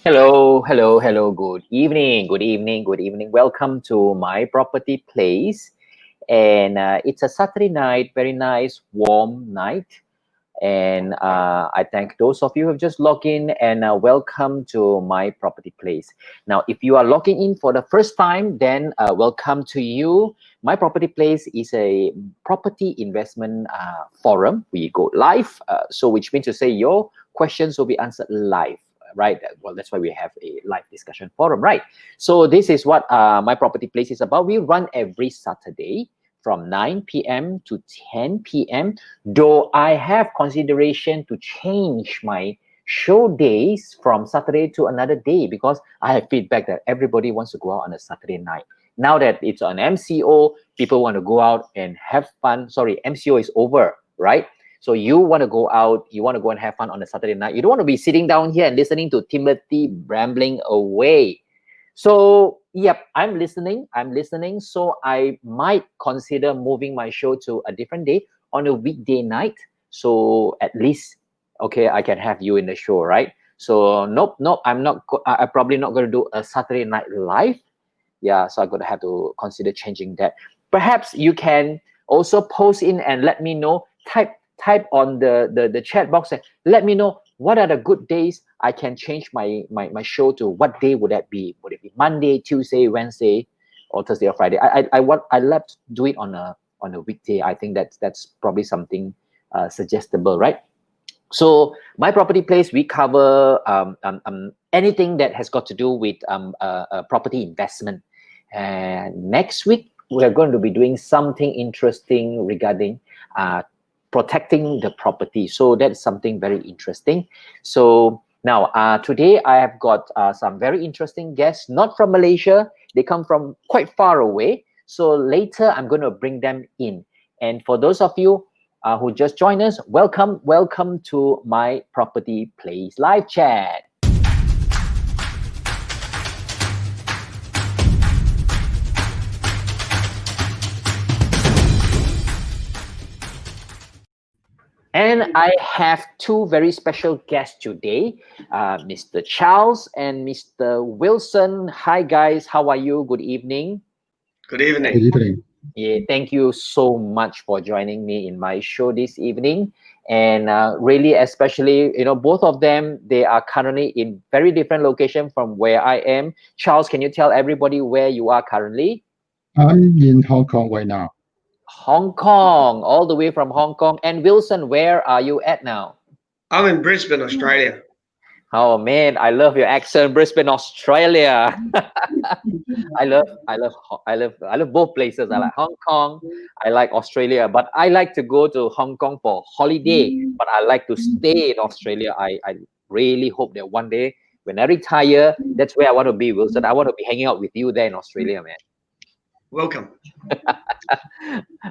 Hello, hello, hello. Good evening, good evening, good evening. Welcome to my property place. And it's a Saturday night, very nice, warm night. And I thank those of you who have just logged in and welcome to my property place. Now, if you are logging in for the first time, then welcome to you. My property place is a property investment forum. We go live, so which means to say your questions will be answered live. Right. Well, that's why we have a live discussion forum, right? So this is what my property place is about. We run every Saturday from 9 p.m. to 10 p.m. Though I have consideration to change my show days from Saturday to another day because I have feedback that everybody wants to go out on a Saturday night. Now that it's on MCO, people want to go out and have fun. Sorry, MCO is over, right? So you want to go out, you want to go and have fun on a Saturday night. You don't want to be sitting down here and listening to Timothy rambling away. So, yep, I'm listening. I'm listening. So I might consider moving my show to a different day on a weekday night. So at least, okay, I can have you in the show, right? So nope, nope. I'm probably not going to do a Saturday night live. Yeah, so I'm going to have to consider changing that. Perhaps you can also post in and let me know. Type on the chat box and let me know what are the good days I can change my show to. What day would that be? Would it be Monday, Tuesday, Wednesday, or Thursday or Friday? I love to do it on a weekday. I think that's probably something suggestible, right? So my property place, we cover anything that has got to do with property investment. And next week we're going to be doing something interesting regarding protecting the property. So that's something very interesting. So now today I have got some very interesting guests, not from Malaysia. They come from quite far away. So later I'm going to bring them in. And for those of you who just joined us, welcome to my property place live chat. And I have two very special guests today, Mr. Charles and Mr. Wilson. Hi, guys. How are you? Good evening. Good evening. Good evening. Yeah, thank you so much for joining me in my show this evening. And really, especially, both of them, they are currently in very different location from where I am. Charles, can you tell everybody where you are currently? I'm in Hong Kong right now. Hong Kong, all the way from Hong Kong. And Wilson, where are you at now? I'm in Brisbane, Australia. Oh man, I love your accent, Brisbane, Australia. I love both places. I like Hong Kong, I like Australia, but I like to go to Hong Kong for holiday, but I like to stay in Australia. I really hope that one day when I retire, that's where I want to be, Wilson. I want to be hanging out with you there in Australia, man. Welcome.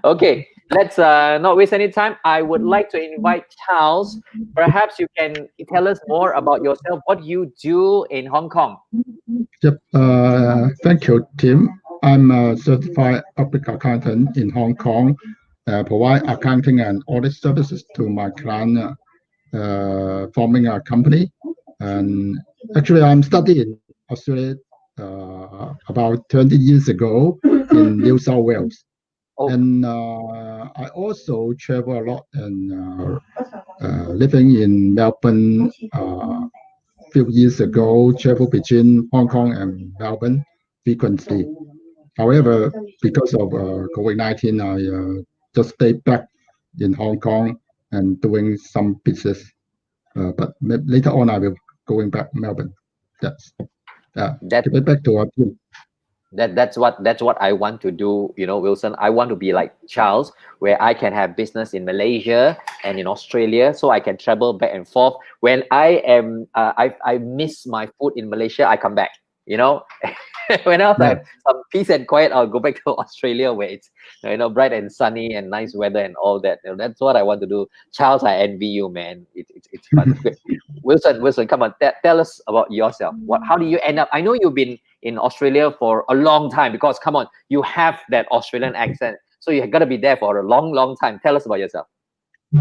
Okay, let's not waste any time. I would like to invite Charles. Perhaps you can tell us more about yourself, what you do in Hong Kong. Yep. Thank you, Tim. I'm a certified public accountant in Hong Kong. Provide accounting and audit services to my client, forming a company. And actually, I'm studying in Australia about 20 years ago in New South Wales. Oh. And I also travel a lot and living in Melbourne few years ago, travel between Hong Kong and Melbourne frequently. However, because of COVID-19, I just stayed back in Hong Kong and doing some business. But later on, I will going back Melbourne. That's give it back to our team. That's what I want to do, Wilson. I want to be like Charles, where I can have business in Malaysia and in Australia, so I can travel back and forth. When I am, I miss my food in Malaysia, I come back. When else I have some peace and quiet, I'll go back to Australia where it's bright and sunny and nice weather and all that. That's what I want to do. Charles, I envy you, man. It's fun. Wilson, come on, tell us about yourself. How do you end up? I know you've been in Australia for a long time because come on, you have that Australian accent, so you got to be there for a long time. Tell us about yourself.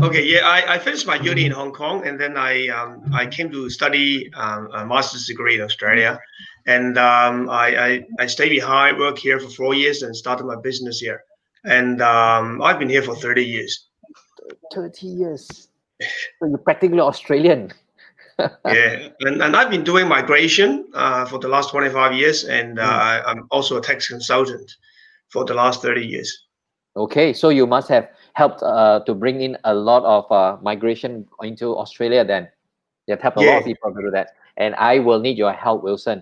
Okay, yeah, I finished my uni in Hong Kong, and then I came to study a master's degree in Australia, and I stayed behind, work here for 4 years, and started my business here. And I've been here for 30 years. 30 years. So you're practically Australian. Yeah, and I've been doing migration for the last 25 years, and I'm also a tax consultant for the last 30 years. Okay, so you must have helped to bring in a lot of migration into Australia then. You've helped a lot of Yeah, people to do that. And I will need your help, Wilson.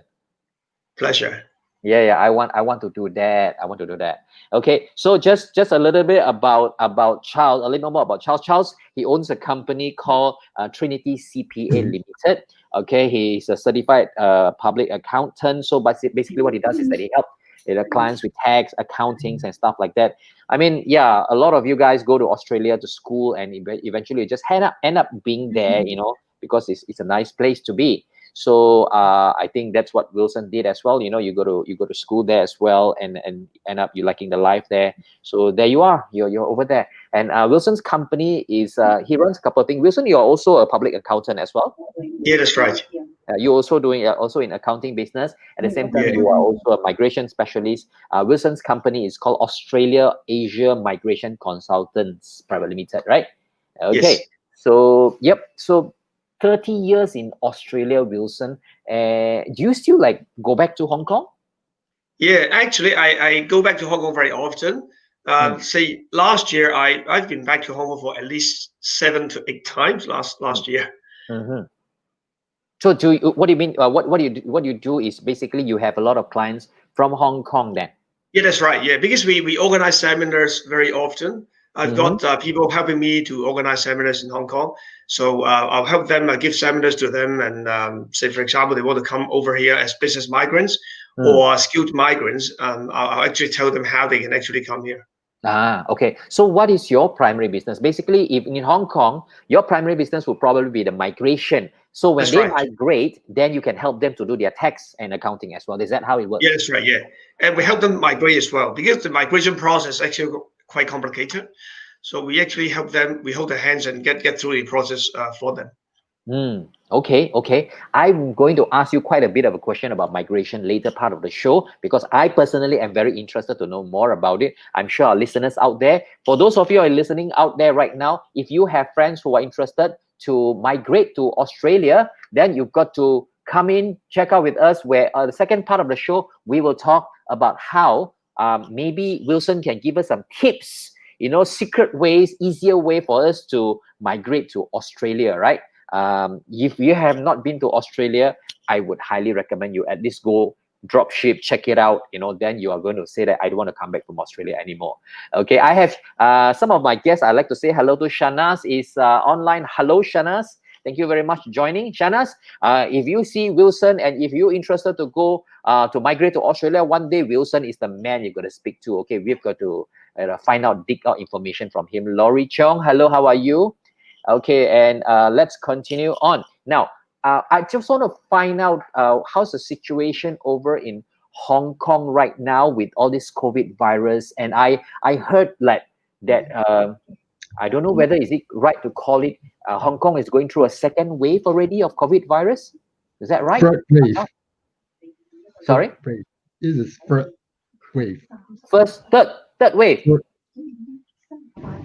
pleasure. Yeah, I want to do that. I want to do that. Okay, so just a little bit about Charles, a little more about Charles. Charles, he owns a company called Trinity CPA Limited. Okay, he's a certified public accountant. So basically what he does is that he helps clients with tax, accountings, and stuff like that. I mean, yeah, a lot of you guys go to Australia to school, and eventually you just end up being there, because it's a nice place to be. So I think that's what Wilson did as well. You go to school there as well, and end up you liking the life there. So there you are. You're over there. And Wilson's company is he runs a couple of things. Wilson, you're also a public accountant as well. Yeah, that's right. You're also doing also in accounting business. At the same time, Yeah. you are also a migration specialist. Wilson's company is called Australia Asia Migration Consultants Private Limited, right? Okay. Yes. So yep. So 30 years in Australia, Wilson. Do you still go back to Hong Kong? Yeah, actually, I go back to Hong Kong very often. Say last year, I've been back to Hong Kong for at least 7 to 8 times last year. Mm-hmm. So what do you mean? What you do is basically you have a lot of clients from Hong Kong then. Yeah, that's right. Yeah, because we organize seminars very often. I've got people helping me to organize seminars in Hong Kong. So I'll help them, give seminars to them. And say, for example, they want to come over here as business migrants or skilled migrants. I'll actually tell them how they can actually come here. Okay. So what is your primary business? Basically, if in Hong Kong, your primary business will probably be the migration. So when they migrate, then you can help them to do their tax and accounting as well. Is that how it works? Yeah, that's right. Yeah. And we help them migrate as well, because the migration process is actually quite complicated. So we actually help them, we hold their hands and get through the process for them. Okay. I'm going to ask you quite a bit of a question about migration later part of the show, because I personally am very interested to know more about it. I'm sure our listeners out there, for those of you who are listening out there right now, if you have friends who are interested to migrate to Australia, then you've got to come in, check out with us, where the second part of the show, we will talk about how maybe Wilson can give us some tips, secret ways, easier way for us to migrate to Australia, right? If you have not been to Australia, I would highly recommend you at least go drop ship, check it out. Then you are going to say that I don't want to come back from Australia anymore. Okay, I have some of my guests. I'd like to say hello to Shanas is online. Hello, Shanas. Thank you very much for joining. Shanas, if you see Wilson and if you're interested to go to migrate to Australia one day, Wilson is the man you've got to speak to. Okay, we've got to dig out information from him. Laurie Chong, hello, how are you? Okay, and let's continue on. Now, I just want to find out how's the situation over in Hong Kong right now with all this COVID virus. And I heard that I don't know whether is it right to call it Hong Kong is going through a second wave already of COVID virus. Is that right? Third wave. Sorry? Third wave. This is third wave. Third wave.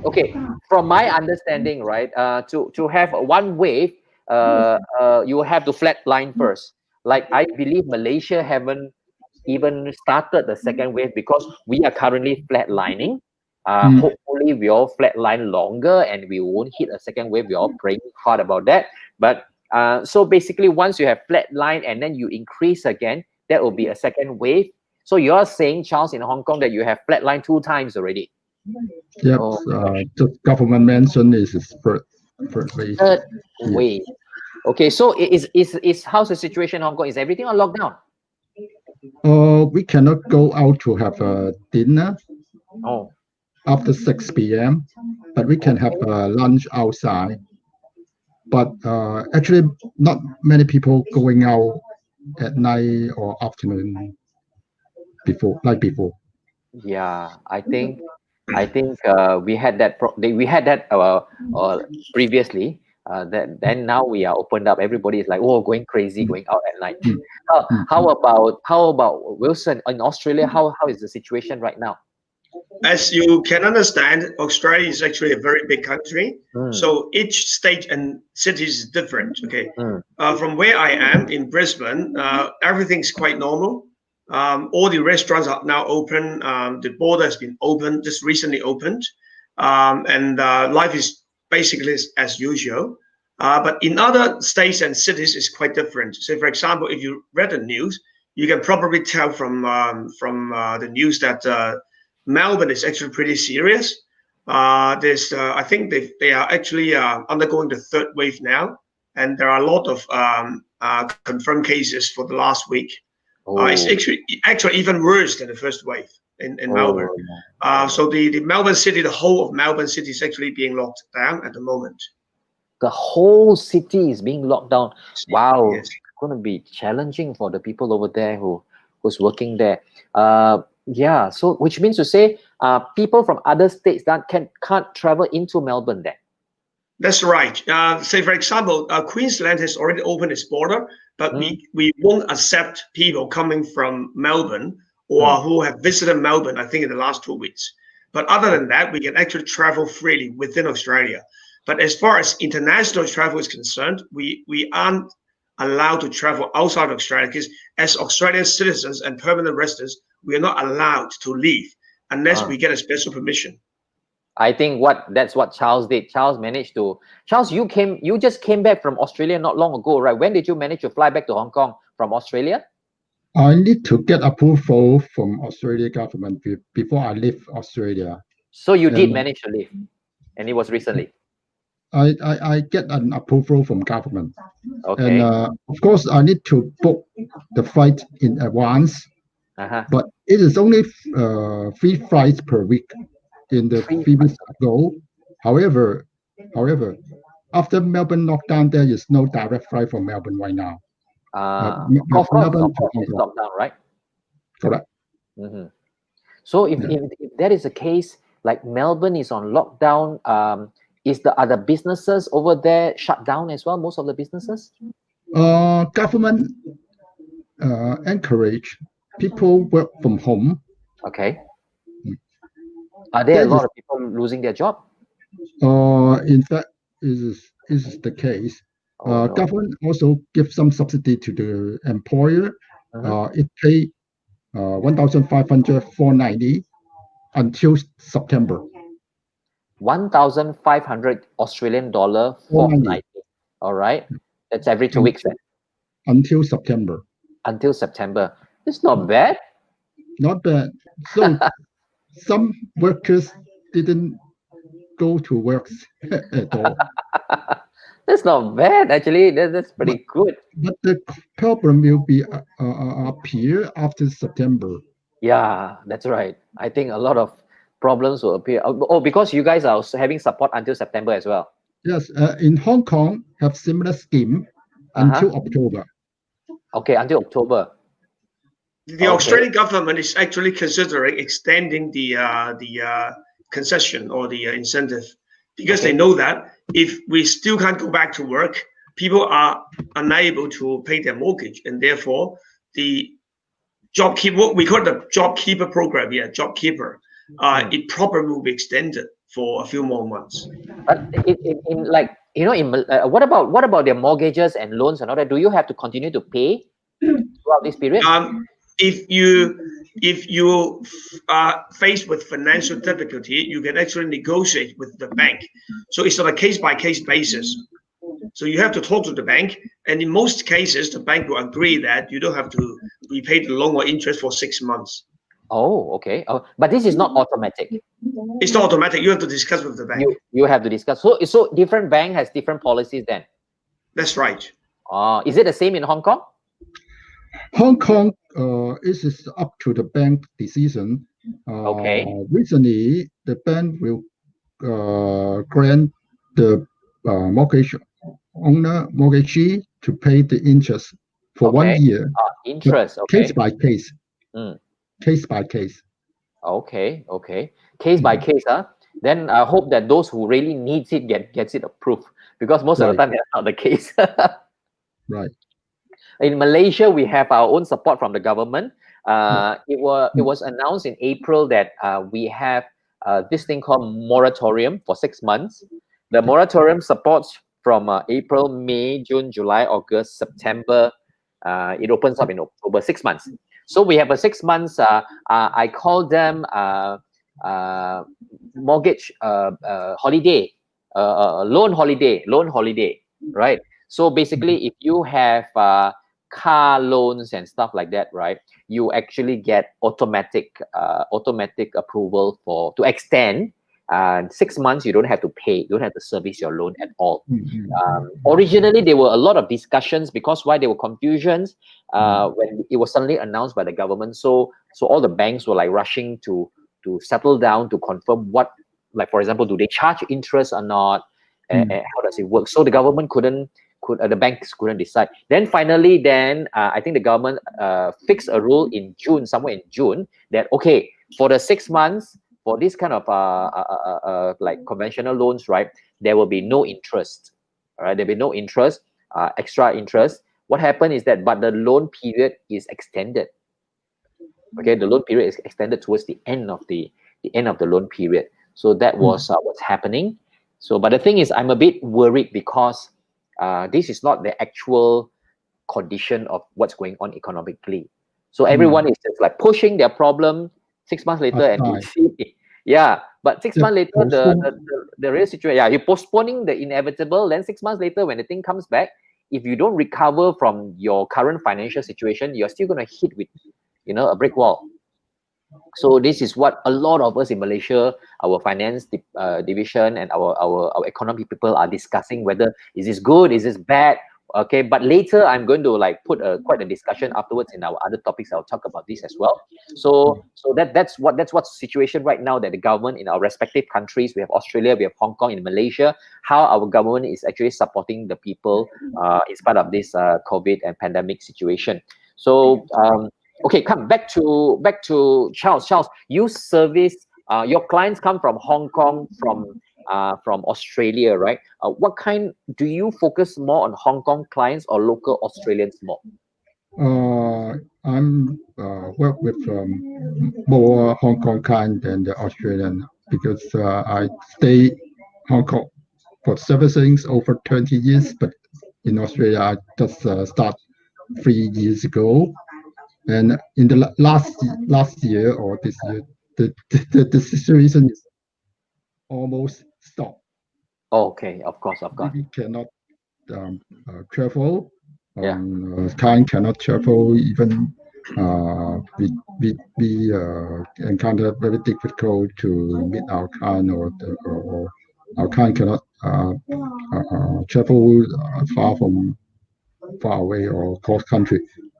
Okay, from my understanding, right, to have one wave, you have to flatline first. Like I believe Malaysia haven't even started the second wave because we are currently flatlining. Hopefully we all flatline longer and we won't hit a second wave. We're all praying hard about that. But so basically, once you have flatline and then you increase again, that will be a second wave. So you're saying, Charles, in Hong Kong that you have flatline 2 times already. Yep, the government mentioned this is third wave. Third wave. Okay, so is how's the situation in Hong Kong? Is everything on lockdown? We cannot go out to have a dinner after 6 p.m., but we can have lunch outside. But actually, not many people going out at night or afternoon before. Yeah, I think I think we had that previously. Then now we are opened up. Everybody is like, oh, going crazy, going out at night. How about Wilson in Australia? How is the situation right now? As you can understand, Australia is actually a very big country. Mm. So each state and city is different. Okay. Mm. From where I am in Brisbane, everything's quite normal. All the restaurants are now open. The border has been opened, just recently opened. And life is basically as usual. But in other states and cities, it's quite different. So, for example, if you read the news, you can probably tell from the news that Melbourne is actually pretty serious. I think they are actually undergoing the third wave now, and there are a lot of confirmed cases for the last week. It's actually even worse than the first wave in Melbourne. So the Melbourne city, the whole of Melbourne city is actually being locked down at the moment. The whole city is being locked down. Wow, Yes. it's going to be challenging for the people over there who's working there. Yeah, so which means to say, people from other states that can't travel into Melbourne then. That's right. Say, for example, Queensland has already opened its border, but we won't accept people coming from Melbourne or who have visited Melbourne, I think, in the last 2 weeks. But other than that, we can actually travel freely within Australia. But as far as international travel is concerned, we aren't allowed to travel outside Australia because as Australian citizens and permanent residents, we are not allowed to leave unless we get a special permission. I think that's what Charles did. Charles, you just came back from Australia not long ago, right? When did you manage to fly back to Hong Kong from Australia? I need to get approval from Australia government before I leave Australia. So you did manage to leave, and it was recently. I get an approval from government. Okay. And of course, I need to book the flight in advance. But it is only 3 flights per week in the 3 weeks ago. However, after Melbourne lockdown, there is no direct flight from Melbourne right now. Of course, it's locked down, right? Correct. So if that is the case, like Melbourne is on lockdown, are the businesses over there shut down as well? Most of the businesses? Government encourage people work from home. Okay. Are there a lot of people losing their job? In fact, is the case. Government also gives some subsidy to the employer. It pay 1,500 until September. 1,500 Australian dollar fortnightly. All right, that's every 2 weeks then. Until September. Until September. It's not bad. Not bad. So some workers didn't go to work at all. That's not bad, actually. That's pretty good. But the problem will be appear after September. Yeah, that's right. I think a lot of problems will appear. Oh, because you guys are also having support until September as well. Yes, in Hong Kong have similar scheme until October. Okay, until October. The Australian government is actually considering extending the concession or the incentive because they know that if we still can't go back to work, people are unable to pay their mortgage, and therefore the JobKeeper, we call it the JobKeeper program, JobKeeper. It probably will be extended for a few more months. But what about their mortgages and loans and all that? Do you have to continue to pay throughout this period? If you are faced with financial difficulty, you can actually negotiate with the bank. So it's on a case-by-case basis. So you have to talk to the bank, and in most cases, the bank will agree that you don't have to repay the loan or interest for 6 months. Oh, okay. But this is not automatic. It's not automatic. You have to discuss with the bank. You have to discuss. So different bank has different policies then. That's right. Is it the same in Hong Kong? Hong Kong, it is up to the bank decision. Recently, the bank will grant the mortgagee to pay the interest for 1 year. Interest, Case by case. Case by case. Okay, okay. Case by case, huh? Then I hope that those who really needs it gets it approved, because most of the Right. time that's not the case. Right. In Malaysia, we have our own support from the government. It was announced in April that we have this thing called moratorium for 6 months. The moratorium supports from April, May, June, July, August, September. It opens up in October, 6 months. So we have a 6 months. I call them mortgage holiday, loan holiday, right? So basically, if you have car loans and stuff like that, right, you actually get automatic approval to extend. 6 months, you don't have to pay, you don't have to service your loan at all. Originally, there were a lot of discussions, because why there were confusions when it was suddenly announced by the government. So all the banks were like rushing to settle down to confirm what, like for example, do they charge interest or not, and how does it work? So the government the banks couldn't decide. Then finally, I think the government fixed a rule in June, somewhere in June, that okay, for the 6 months, for this kind of like conventional loans, right, there will be no interest. All right, there'll be no interest, extra interest. What happened is that, but the loan period is extended. Okay, the loan period is extended towards the end of the loan period. So that was what's happening. So, but the thing is, I'm a bit worried, because this is not the actual condition of what's going on economically. So everyone is just like pushing their problem 6 months later, and we see, yeah. But 6 months later, the real situation, yeah, you're postponing the inevitable. Then 6 months later, when the thing comes back, if you don't recover from your current financial situation, you're still going to hit with, a brick wall. So this is what a lot of us in Malaysia, our finance division and our economy people are discussing, whether is this good, is this bad. Okay, but later I'm going to like put quite a discussion afterwards in our other topics. I'll talk about this as well. So that's what's the situation right now, that the government in our respective countries, we have Australia, we have Hong Kong, in Malaysia, how our government is actually supporting the people in spite of this COVID and pandemic situation. So okay, come back to Charles. Charles, you service your clients come from Hong Kong, from Australia, right? What kind do you focus more on, Hong Kong clients or local Australians more? I'm work with more Hong Kong client than the Australian, because I stay Hong Kong for servicing over 20 years, but in Australia I just start 3 years ago. And in the last year or this year, the situation is almost stopped. Okay, of course. We cannot travel. Yeah. Client cannot travel. Even we encounter very difficult to meet our client, or our client cannot travel far away or cross country.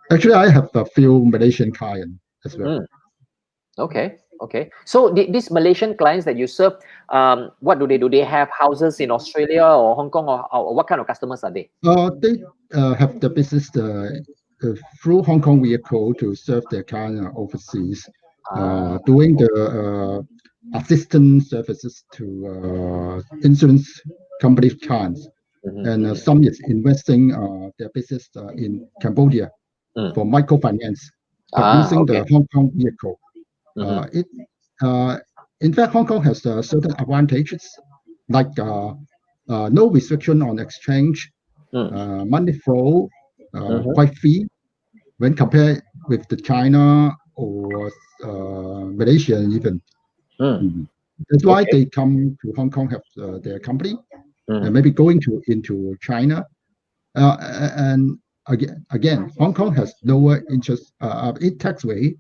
Actually, I have a few Malaysian clients as well. Okay. So these Malaysian clients that you serve, what do they do? They have houses in Australia or Hong Kong, or what kind of customers are they? They have the business through Hong Kong vehicle to serve their client overseas, doing the assistance services to insurance company clients, and some is investing their business in Cambodia for microfinance, but using the Hong Kong vehicle. In fact, Hong Kong has certain advantages, like no restriction on exchange, money flow, quite free when compared with the China or Malaysia even. That's why they come to Hong Kong, have their company, and maybe going into China. And again, Hong Kong has lower interest tax rate.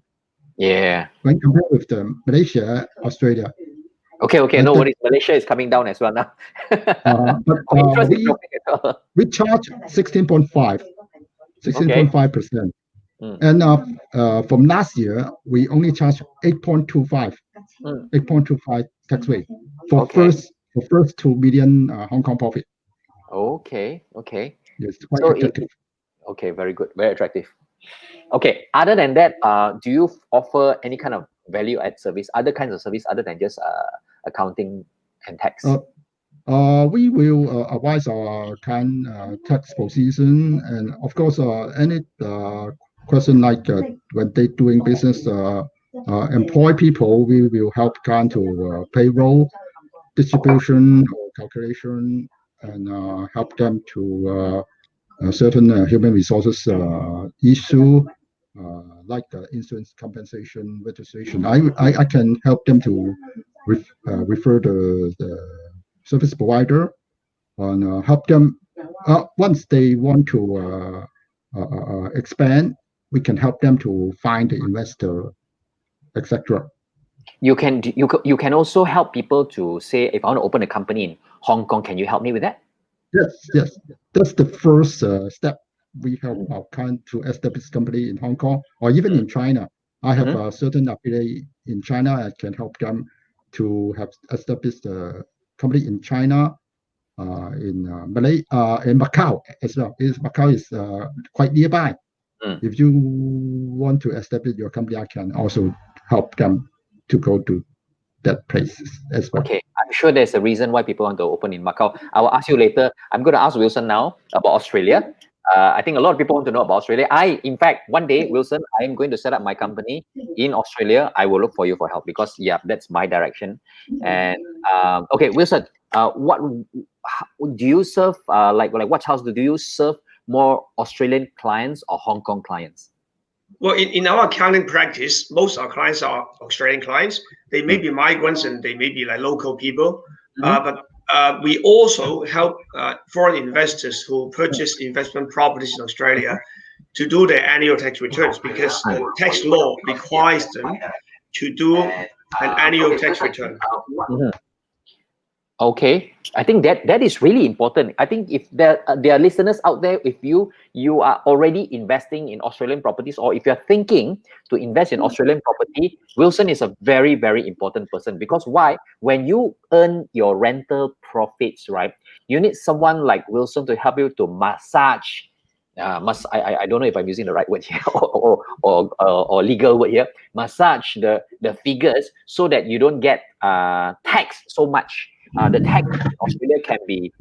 Yeah. When compared with the Malaysia, Australia. Okay. No worries. Malaysia is coming down as well now. But we charge 16.5%. And from last year, we only charge 8.25 tax rate for first 2 million Hong Kong profit. Okay. It's quite attractive. Okay, very good, very attractive. Okay, other than that, do you offer any kind of value add service, other kinds of service other than just accounting and tax? We will advise our client tax position, and of course, any question like when they doing business, employ people, we will help client to payroll, distribution or calculation, and help them to certain human resources issue, like insurance compensation, registration. I can help them to refer the service provider and help them once they want to expand. We can help them to find the investor, etc. You can also help people to say, if I want to open a company in Hong Kong, can you help me with that? Yes. That's the first step. We help our client to establish company in Hong Kong or even in China. I have a certain affiliate in China. I can help them to have established a company in China, in Malay, in Macau as well. Macau is quite nearby. If you want to establish your company, I can also help them to go to that place as well. Okay, I'm sure there's a reason why people want to open in Macau. I will ask you later. I'm going to ask Wilson now about Australia. I think a lot of people want to know about Australia. In fact, one day, Wilson, I am going to set up my company in Australia. I will look for you for help because, yeah, that's my direction. And okay, Wilson, what do you serve? Like what house do you serve more Australian clients or Hong Kong clients? Well, in our accounting practice, most of our clients are Australian clients. They may be migrants and they may be like local people. But we also help foreign investors who purchase investment properties in Australia to do their annual tax returns because the tax law requires them to do an annual tax return. Okay, I think that is really important. I think if there are listeners out there, if you are already investing in Australian properties, or if you're thinking to invest in Australian property, Wilson is a very, very important person. Because why? When you earn your rental profits, right, you need someone like Wilson to help you to massage. I don't know if I'm using the right word here or legal word here. Massage the figures so that you don't get taxed so much. The tax in Australia can be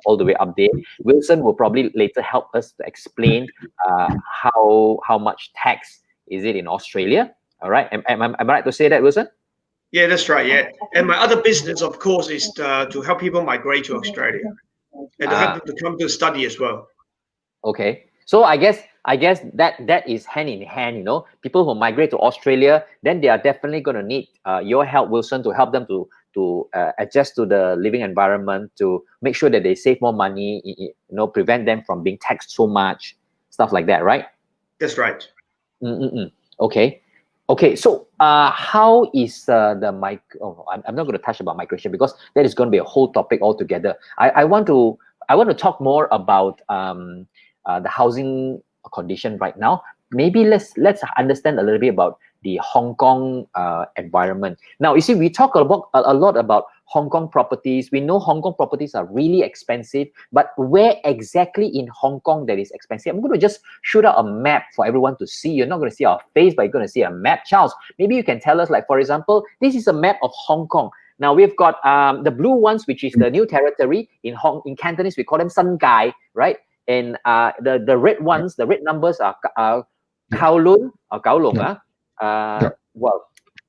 all the way up there. Wilson will probably later help us to explain how much tax is it in Australia. All right, am I right to say that, Wilson? Yeah, that's right. Yeah, and my other business, of course, is to help people migrate to Australia and to help them to come to study as well. Okay, so I guess that is hand in hand. You know, people who migrate to Australia, then they are definitely going to need your help, Wilson, to help them to adjust to the living environment, to make sure that they save more money, you know, prevent them from being taxed so much, stuff like that, right? That's right. Okay. So how is I'm not going to touch about migration because that is going to be a whole topic altogether. I want to talk more about the housing condition right now. Maybe let's understand a little bit about the Hong Kong environment. Now, you see, we talk a lot about Hong Kong properties. We know Hong Kong properties are really expensive, but where exactly in Hong Kong that is expensive? I'm going to just shoot out a map for everyone to see. You're not going to see our face, but you're going to see a map. Charles, maybe you can tell us, like, for example, this is a map of Hong Kong. Now, we've got the blue ones, which is the new territory. In Cantonese, we call them Sun Gai, right? And the red ones, the red numbers are Kowloon or Kowloon.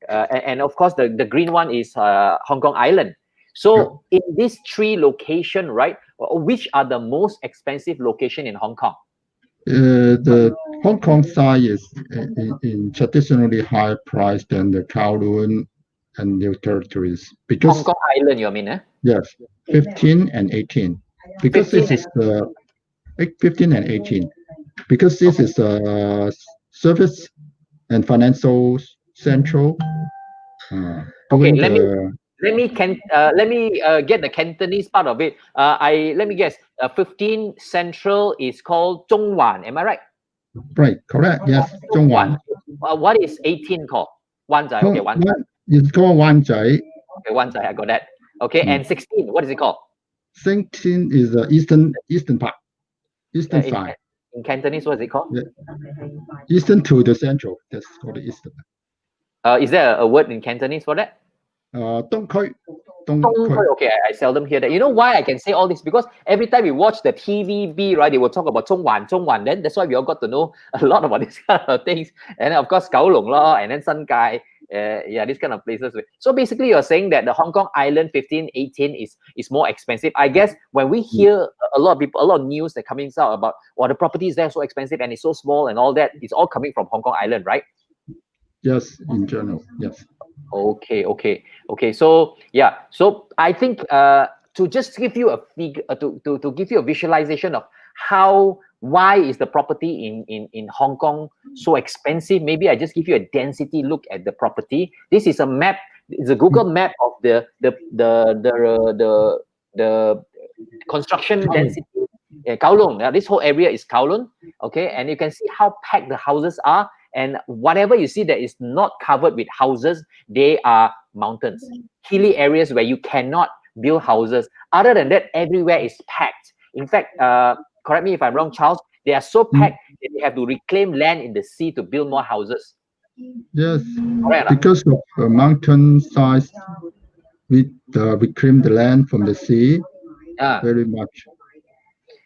And of course, the green one is Hong Kong Island. So in these three locations, right, which are the most expensive location in Hong Kong? The Hong Kong side is in traditionally higher price than the Kowloon and new territories. Because Hong Kong Island, you mean? Yes, 15 and 18. Because 15 this is the 15 and 18. Because this is a service and financial central. Okay, let me get the Cantonese part of it. Let me guess. 15 Central is called Zhongwan. Am I right? Right, correct. Yes, Zhongwan. What is 18 called? Wan Zai. Okay, Wan Zai. It's called Wan Zai. Okay, Wan Zai. I got that. Okay, and 16. What is it called? 16 is the eastern part, eastern side. In Cantonese, what is it called? Eastern to the central. That's called the eastern. Is there a word in Cantonese for that? Đông區. Okay, I seldom hear that. You know why I can say all this? Because every time we watch the TVB, right, they will talk about Zhongwan. Then that's why we all got to know a lot about these kind of things. And then of course Kowloon law, and then Sungai, yeah, these kind of places. So basically, you're saying that the Hong Kong Island 1518 is more expensive. I guess when we hear a lot of people, a lot of news that coming out about, well, the property is there so expensive and it's so small and all that, it's all coming from Hong Kong Island, right? Yes, in general, yes. Okay. So yeah, so I think to just give you a figure, to give you a visualization of why is the property in Hong Kong so expensive, maybe I just give you a density look at the property. This is a map. It's a Google map of the construction density. Kowloon. This whole area is Kowloon. Okay, and you can see how packed the houses are. And whatever you see that is not covered with houses, they are mountains, hilly areas where you cannot build houses. Other than that, everywhere is packed. In fact, correct me if I'm wrong, Charles, they are so packed that they have to reclaim land in the sea to build more houses. Yes, Correct. because of the mountain size, we reclaim the land from the sea very much.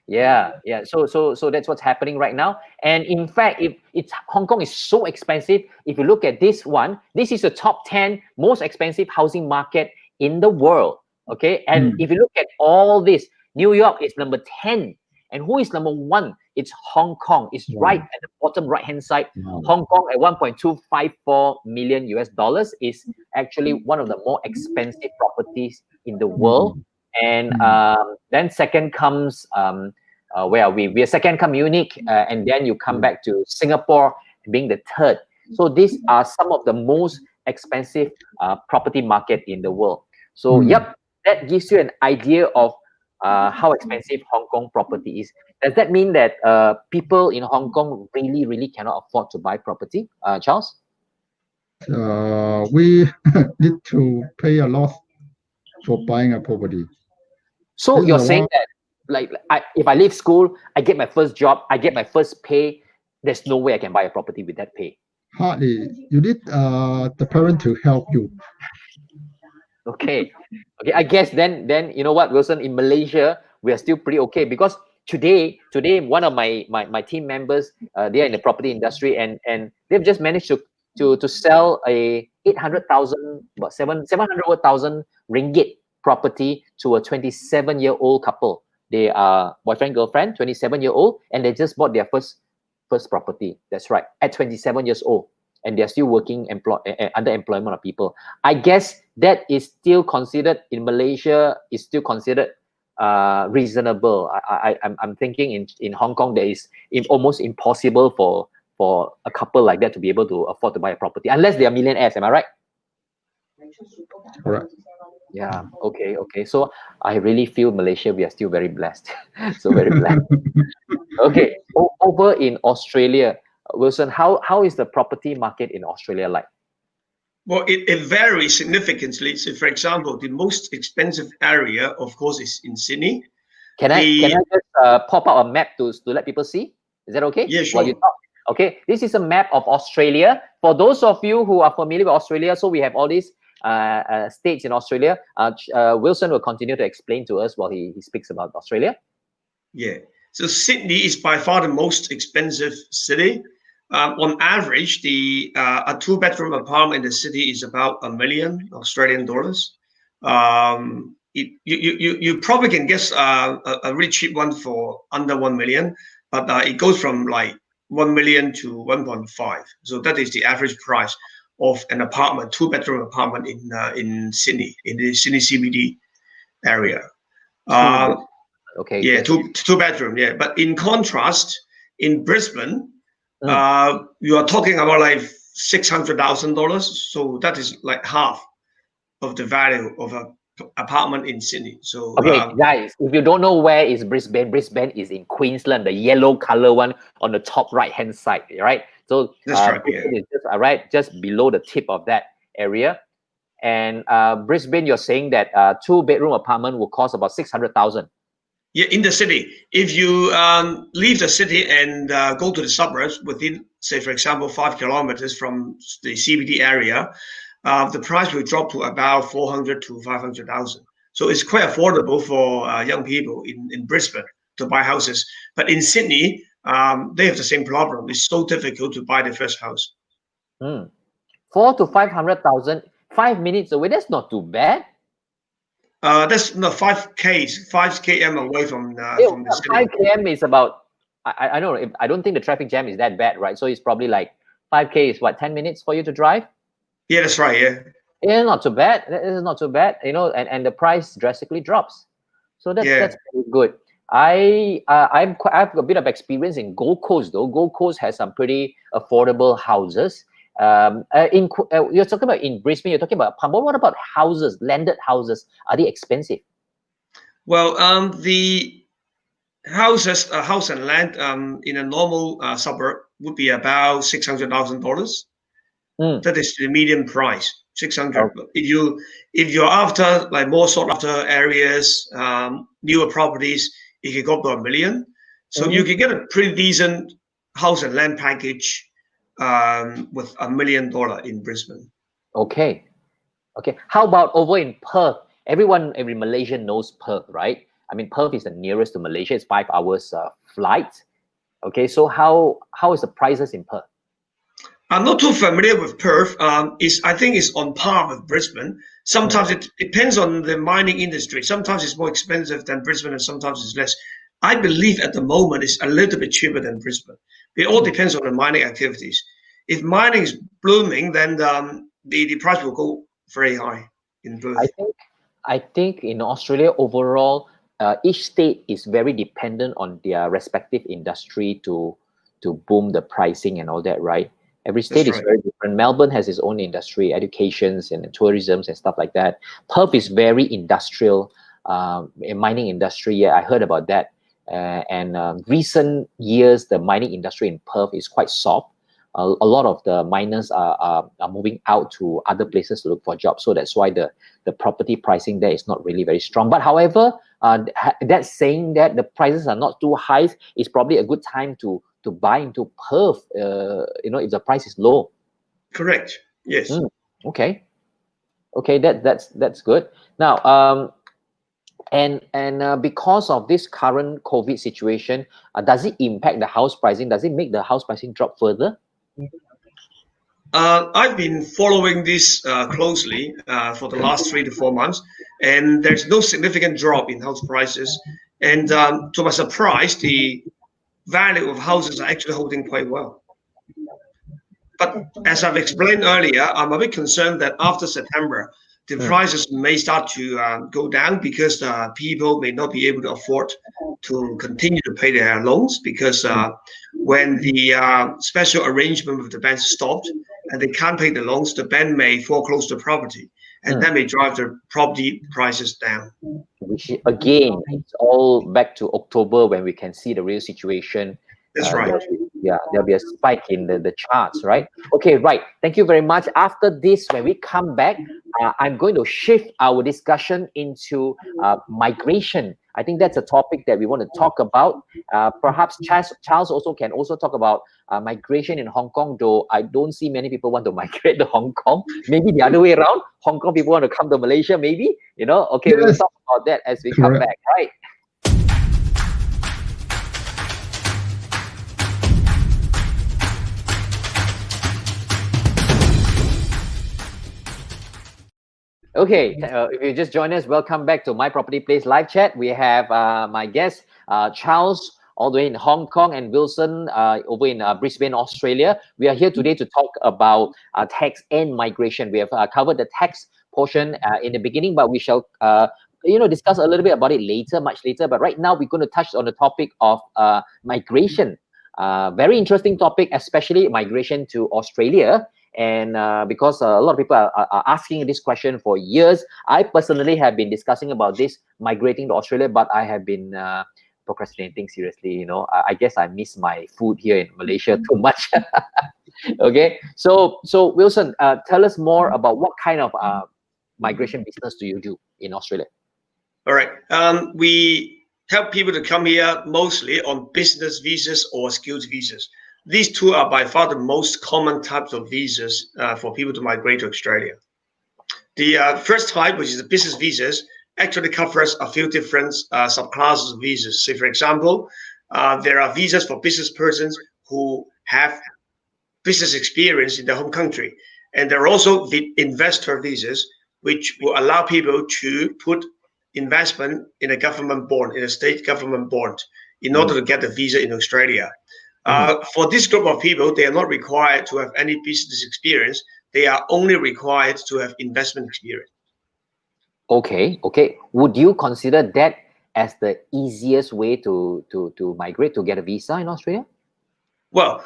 Yeah. So that's what's happening right now. And in fact, it's Hong Kong is so expensive. If you look at this one, this is the top 10 most expensive housing market in the world. Okay, and if you look at all this, New York is number 10, and who is number 1? It's Hong Kong. It's right at the bottom right hand side. Hong Kong at 1.254 million US dollars is actually one of the more expensive properties in the world. And then second comes where are we? We are second come Munich, and then you come back to Singapore being the third. So these are some of the most expensive property market in the world. So yep, that gives you an idea of how expensive Hong Kong property is. Does that mean that people in Hong Kong really cannot afford to buy property, Charles? We need to pay a lot for buying a property. So you're saying that, like, if I leave school, I get my first job, I get my first pay, there's no way I can buy a property with that pay. Hardly. You need the parent to help you. Okay. I guess then you know what, Wilson, in Malaysia we are still pretty okay, because today one of my team members, they are in the property industry, and they've just managed to sell a 800,000, about 700,000 ringgit property to a 27-year-old couple. They are boyfriend girlfriend, 27-year-old, and they just bought their first property. That's right, at 27 years old, and they're still working under employment of people. I guess that is still considered in Malaysia, is still considered reasonable. I'm thinking in Hong Kong, there is almost impossible for a couple like that to be able to afford to buy a property, unless they are millionaires. Am I right? Correct. Yeah. Okay. So I really feel Malaysia, we are still very blessed. So very blessed. Okay. Over in Australia, Wilson, how is the property market in Australia like? Well, it varies significantly. So, for example, the most expensive area, of course, is in Sydney. Can I just pop out a map to let people see? Is that okay? Yeah, sure. Okay, this is a map of Australia. For those of you who are familiar with Australia, so we have all these states in Australia. Wilson will continue to explain to us while he speaks about Australia. Yeah. So Sydney is by far the most expensive city. On average, a two-bedroom apartment in the city is about $1 million Australian dollars. You probably can guess a really cheap one for under 1 million, but it goes from like 1 million to 1.5. So that is the average price of an apartment, two-bedroom apartment in Sydney, in the Sydney CBD area. Okay. Yeah, two bedroom. Yeah, but in contrast, in Brisbane, you are talking about like $600,000. So that is like half of the value of an apartment in Sydney. So okay, guys, if you don't know where is Brisbane, Brisbane is in Queensland, the yellow color one on the top right hand side, right? So that's right. Yeah. Is just below the tip of that area. And Brisbane, you're saying that two-bedroom apartment will cost about 600,000. Yeah, in the city. If you leave the city and go to the suburbs within, say, for example, 5 kilometers from the CBD area, the price will drop to about 400 to 500,000. So it's quite affordable for young people in Brisbane to buy houses. But in Sydney, they have the same problem. It's so difficult to buy the first house. 4 to 500,000, 5 minutes away. That's not too bad. That's no 5 km away from the city. 5 km is about. I don't know. I don't think the traffic jam is that bad, right? So it's probably like 5K is what, 10 minutes for you to drive? Yeah, that's right. Yeah. Yeah, not too bad. It's not too bad, you know, and the price drastically drops. So that's pretty good. I have a bit of experience in Gold Coast though. Gold Coast has some pretty affordable houses. You're talking about in Brisbane. You're talking about Pumble. What about houses, landed houses? Are they expensive? Well, the houses, house and land in a normal suburb would be about $600,000. That is the median price, 600. Okay. If you're after like more sought after areas, newer properties, you can go up to $1 million. So you can get a pretty decent house and land package with $1 million in Brisbane. Okay. How about over in Perth? Every Malaysian knows Perth, right? I mean, Perth is the nearest to Malaysia. It's 5 hours flight. Okay, so how is the prices in Perth? I'm not too familiar with Perth. I think it's on par with Brisbane. Sometimes it depends on the mining industry. Sometimes it's more expensive than Brisbane, and sometimes it's less. I believe at the moment it's a little bit cheaper than Brisbane. It all depends on the mining activities. If mining is blooming, then the price will go very high in Perth. I think in Australia overall, each state is very dependent on their respective industry to boom the pricing and all that, right? Every state is very different. Melbourne has its own industry, educations and tourism and stuff like that. Perth is very industrial, mining industry. Yeah, I heard about that. And recent years, the mining industry in Perth is quite soft. A lot of the miners are moving out to other places to look for jobs. So that's why the property pricing there is not really very strong. But however, that's saying that the prices are not too high. It's probably a good time to buy into Perth, if the price is low. Correct. Yes. Okay, that's good. Now, because of this current COVID situation, does it impact the house pricing? Does it make the house pricing drop further? I've been following this closely for the last 3 to 4 months, and there's no significant drop in house prices. And to my surprise, the value of houses are actually holding quite well. But as I've explained earlier, I'm a bit concerned that after September, the prices may start to go down because people may not be able to afford to continue to pay their loans because when the special arrangement with the bank stopped and they can't pay the loans, the bank may foreclose the property and that may drive the property prices down. Which again, it's all back to October when we can see the real situation. That's right. There'll be a spike in the charts, right? Okay, right. Thank you very much. After this, when we come back, I'm going to shift our discussion into migration. I think that's a topic that we want to talk about. Perhaps Charles also can talk about migration in Hong Kong, though I don't see many people want to migrate to Hong Kong. Maybe the other way around. Hong Kong people want to come to Malaysia, maybe, Okay, we'll talk about that as we come back, right? Okay, if you just joined us, welcome back to My Property Place live chat. We have my guest, Charles, all the way in Hong Kong, and Wilson over in Brisbane, Australia. We are here today to talk about tax and migration. We have covered the tax portion in the beginning, but we shall discuss a little bit about it later, much later. But right now, we're going to touch on the topic of migration. Very interesting topic, especially migration to Australia. And because a lot of people are asking this question for years, I personally have been discussing about this migrating to Australia, but I have been procrastinating seriously. I guess I miss my food here in Malaysia too much. Okay, so Wilson, tell us more about what kind of migration business do you do in Australia? All right. We help people to come here mostly on business visas or skilled visas. These two are by far the most common types of visas for people to migrate to Australia. The first type, which is the business visas, actually covers a few different subclasses of visas. Say, for example, there are visas for business persons who have business experience in their home country. And there are also the investor visas, which will allow people to put investment in a government bond, in a state government bond, in order to get the visa in Australia. For this group of people, they are not required to have any business experience. They are only required to have investment experience. Okay. Would you consider that as the easiest way to migrate, to get a visa in Australia? Well,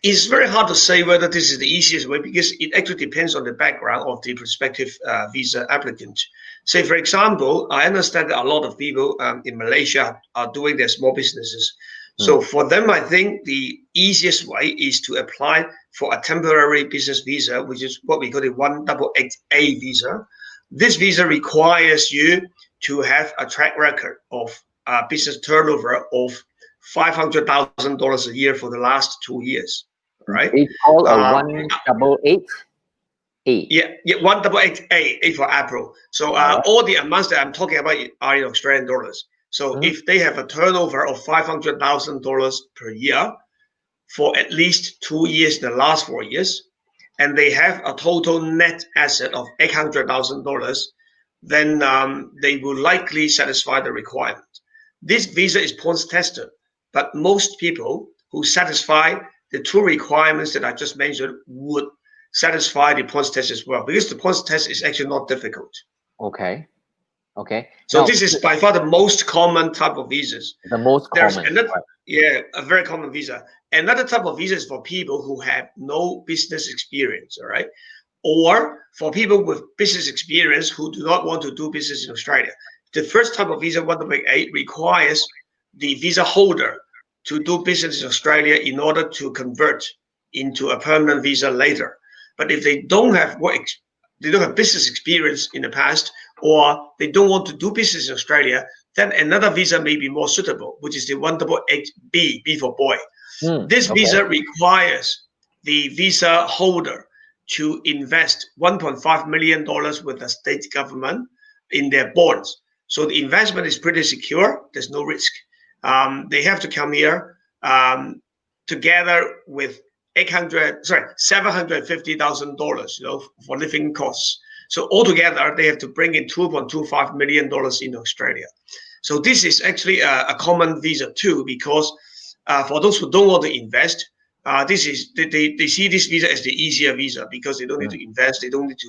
it's very hard to say whether this is the easiest way, because it actually depends on the background of the prospective visa applicant. Say, for example, I understand that a lot of people in Malaysia are doing their small businesses. So for them, I think the easiest way is to apply for a temporary business visa, which is what we call the 188A visa. This visa requires you to have a track record of business turnover of $500,000 a year for the last 2 years, right? It's called a 188A. Yeah, 188A for April. So all the amounts that I'm talking about are in Australian dollars. So if they have a turnover of $500,000 per year for at least 2 years in the last 4 years, and they have a total net asset of $800,000, then they will likely satisfy the requirement. This visa is points tested, but most people who satisfy the two requirements that I just mentioned would satisfy the points test as well, because the points test is actually not difficult. Okay. So now, this is by far the most common type of visas. The most There's common. another, yeah, a very common visa. Another type of visa is for people who have no business experience, all right? Or for people with business experience who do not want to do business in Australia. The first type of visa, 188, requires the visa holder to do business in Australia in order to convert into a permanent visa later. But if they don't have business experience in the past, or they don't want to do business in Australia, then another visa may be more suitable, which is the 188B, B for boy. This visa requires the visa holder to invest $1.5 million with the state government in their bonds. So the investment is pretty secure. There's no risk. They have to come here together with $750,000, for living costs. So altogether, they have to bring in $2.25 million in Australia. So this is actually a common visa too, because for those who don't want to invest, they see this visa as the easier visa, because they don't need to invest, they don't need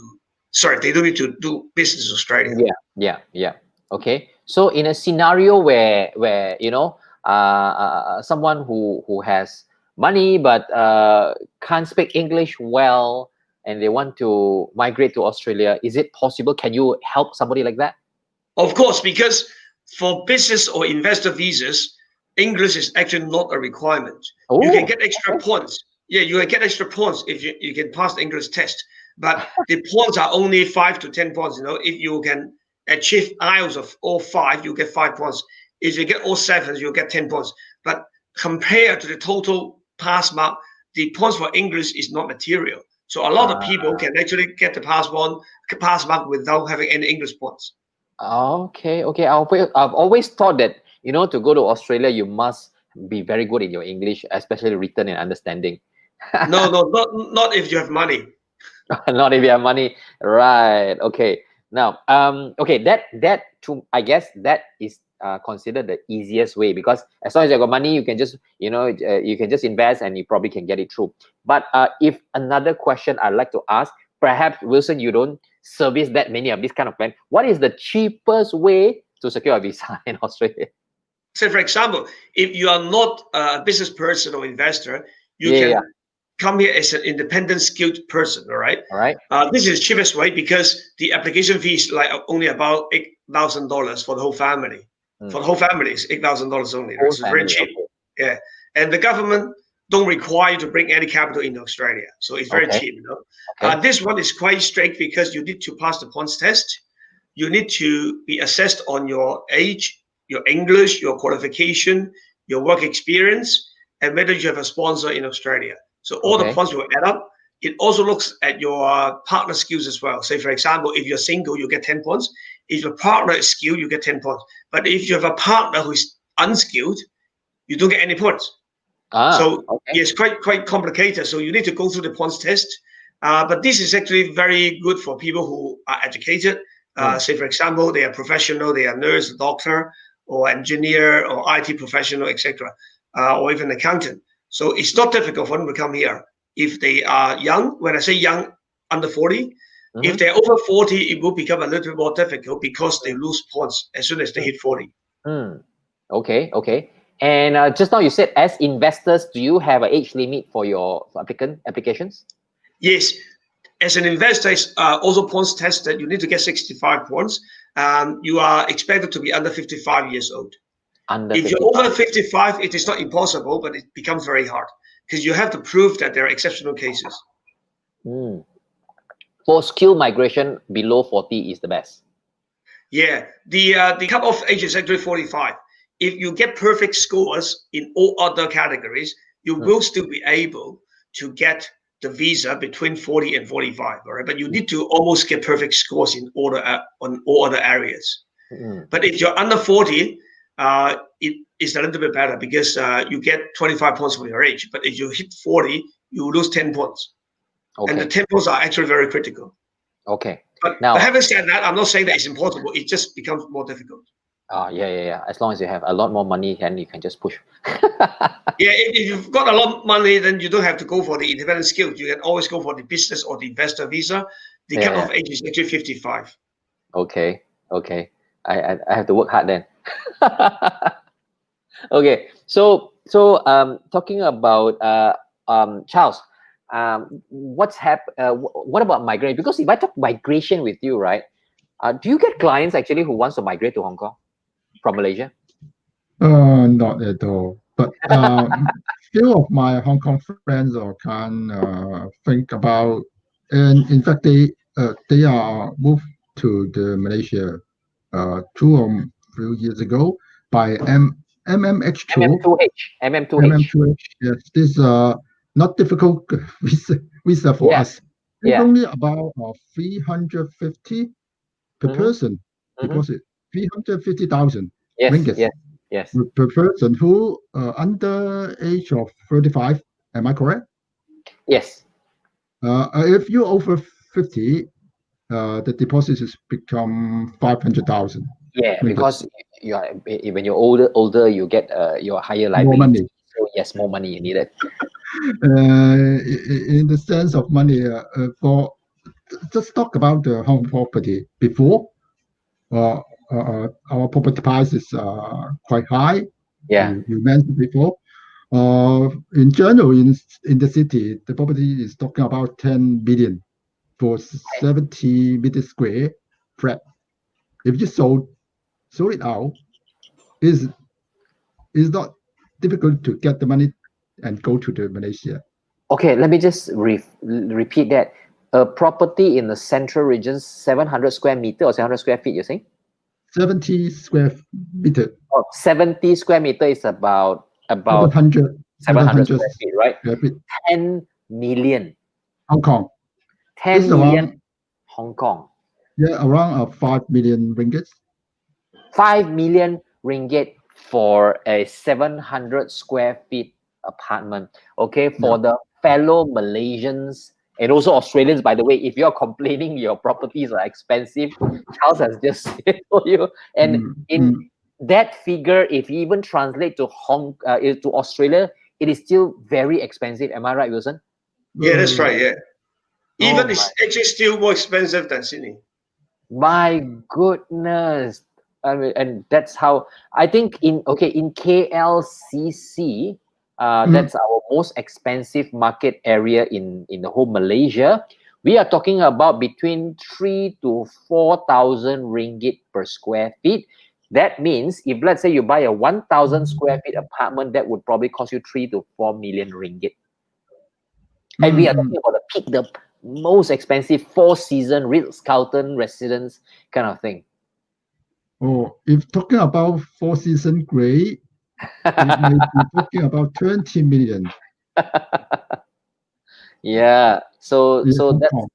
to do business in Australia. Yeah. Okay. So in a scenario where someone who has money but can't speak English well, and they want to migrate to Australia, is it possible? Can you help somebody like that? Of course, because for business or investor visas, English is actually not a requirement. You can get extra points. Yeah, you can get extra points if you can pass the English test. But the points are only 5 to 10 points. If you can achieve IELTS of all 5, you get 5 points. If you get all 7, you get 10 points. But compared to the total pass mark, the points for English is not material. So a lot of people can actually get the pass mark without having any English points. Okay. I've always thought that, to go to Australia, you must be very good in your English, especially written and understanding. No, not if you have money. Not if you have money, right? Okay. Now, I guess that is considered the easiest way, because as long as you got money, you can just you can just invest and you probably can get it through. But if another question I'd like to ask, perhaps Wilson, you don't service that many of these kind of plans, what is the cheapest way to secure a visa in Australia? Say, for example, if you are not a business person or investor, you can come here as an independent skilled person. All right. This is the cheapest way, because the application fee is like only about $8,000 for the whole family. For the whole family, it's $8,000 only. It's very cheap. Okay. Yeah, and the government don't require you to bring any capital in Australia, so it's very cheap. This one is quite strict, because you need to pass the points test. You need to be assessed on your age, your English, your qualification, your work experience, and whether you have a sponsor in Australia. So all the Okay. points will add up. It also looks at your partner skills as well. Say, for example, if you're single, you get 10 points. If your partner is skilled, you get 10 points. But if you have a partner who is unskilled, you don't get any points. So Okay. it's quite complicated. So you need to go through the points test. But this is actually very good for people who are educated. Say, for example, they are professional, they are nurse, doctor, or engineer, or IT professional, etc., or even accountant. So it's not difficult for them to come here. If they are young, when I say young, under 40, if they're over 40, it will become a little bit more difficult because they lose points as soon as they hit 40. Okay. Okay. And just now you said, as investors, do you have an age limit for your applications? Yes. As an investor, it's also points tested. You need to get 65 points. You are expected to be under 55 years old. If you're over 55, it is not impossible, but it becomes very hard because you have to prove that there are exceptional cases. For skill migration, below 40 is the best. Yeah, the cutoff age is actually 45. If you get perfect scores in all other categories, you will still be able to get the visa between 40 and 45. All right, but you need to almost get perfect scores in order on all other areas. But if you're under 40, it is a little bit better because you get 25 points for your age. But if you hit 40, you lose 10 points. Okay. And the 10 points are actually very critical. Okay. But Now, having said that, I'm not saying that it's impossible. It just becomes more difficult. Yeah. As long as you have a lot more money, then you can just push. Yeah, if you've got a lot of money, then you don't have to go for the independent skills. You can always go for the business or the investor visa. The cutoff age is actually 55. Okay. I have to work hard then. Okay. So talking about Charles, what about migration? Because if I talk migration with you, right? Do you get clients actually who wants to migrate to Hong Kong from Malaysia? Not at all. But few of my Hong Kong friends can think about, and in fact they are moved to the Malaysia 2 or 3 years ago by MMH2. MM2H. Yes, this not difficult visa for us. It's only about 350 per person deposit, 350,000 ringgit. Yes. Per person who under age of 35. Am I correct? Yes. If you over 50, the deposit has become 500,000. Yeah, because when you're older, you get your higher liability. More money. So yes, more money you need it. In the sense of money, for just talk about the home property before. Our property prices are quite high. Yeah. You mentioned before. In general, in the city, the property is talking about 10 billion for 70 meter square flat. If you sold it out, is not difficult to get the money and go to the Malaysia. Okay, let me just repeat that. A property in the central region, 700 square meter or 700 square feet, you're saying? 70 square meter. 70 square meter is about 700 square feet, right? 10 million. Hong Kong. 10 it's million around, Hong Kong. Yeah, around 5 million ringgit. 5 million ringgit for a 700 square feet apartment. Okay, for the fellow Malaysians and also Australians, by the way, if you're complaining your properties are expensive, Charles has just said for you. And in that figure, if you even translate to to Australia, it is still very expensive. Am I right, Wilson? Yeah, that's right. Yeah, even it's actually still more expensive than Sydney. My goodness. I mean, and that's how I think in KLCC, that's our most expensive market area in the whole Malaysia. We are talking about between 3,000 to 4,000 ringgit per square feet. That means if let's say you buy a 1,000 square feet apartment, that would probably cost you 3 to 4 million ringgit. And we are talking about the most expensive 4-season Ritz-Carlton residence kind of thing. Oh, if talking about Four Seasons Grey, it may be talking about 20 million Yeah. So in so Hong that's Kong.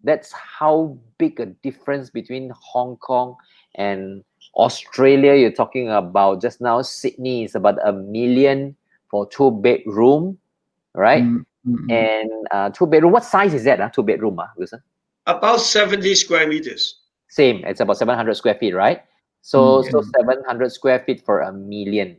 that's how big a difference between Hong Kong and Australia. You're talking about just now. Sydney is about 1 million for 2 bedroom, right? Mm, mm, mm. And 2 bedroom. What size is that? 2 bedroom, Wilson. About 70 square meters. Same. It's about 700 square feet, right? Mm, So mm. 700 square feet for 1 million.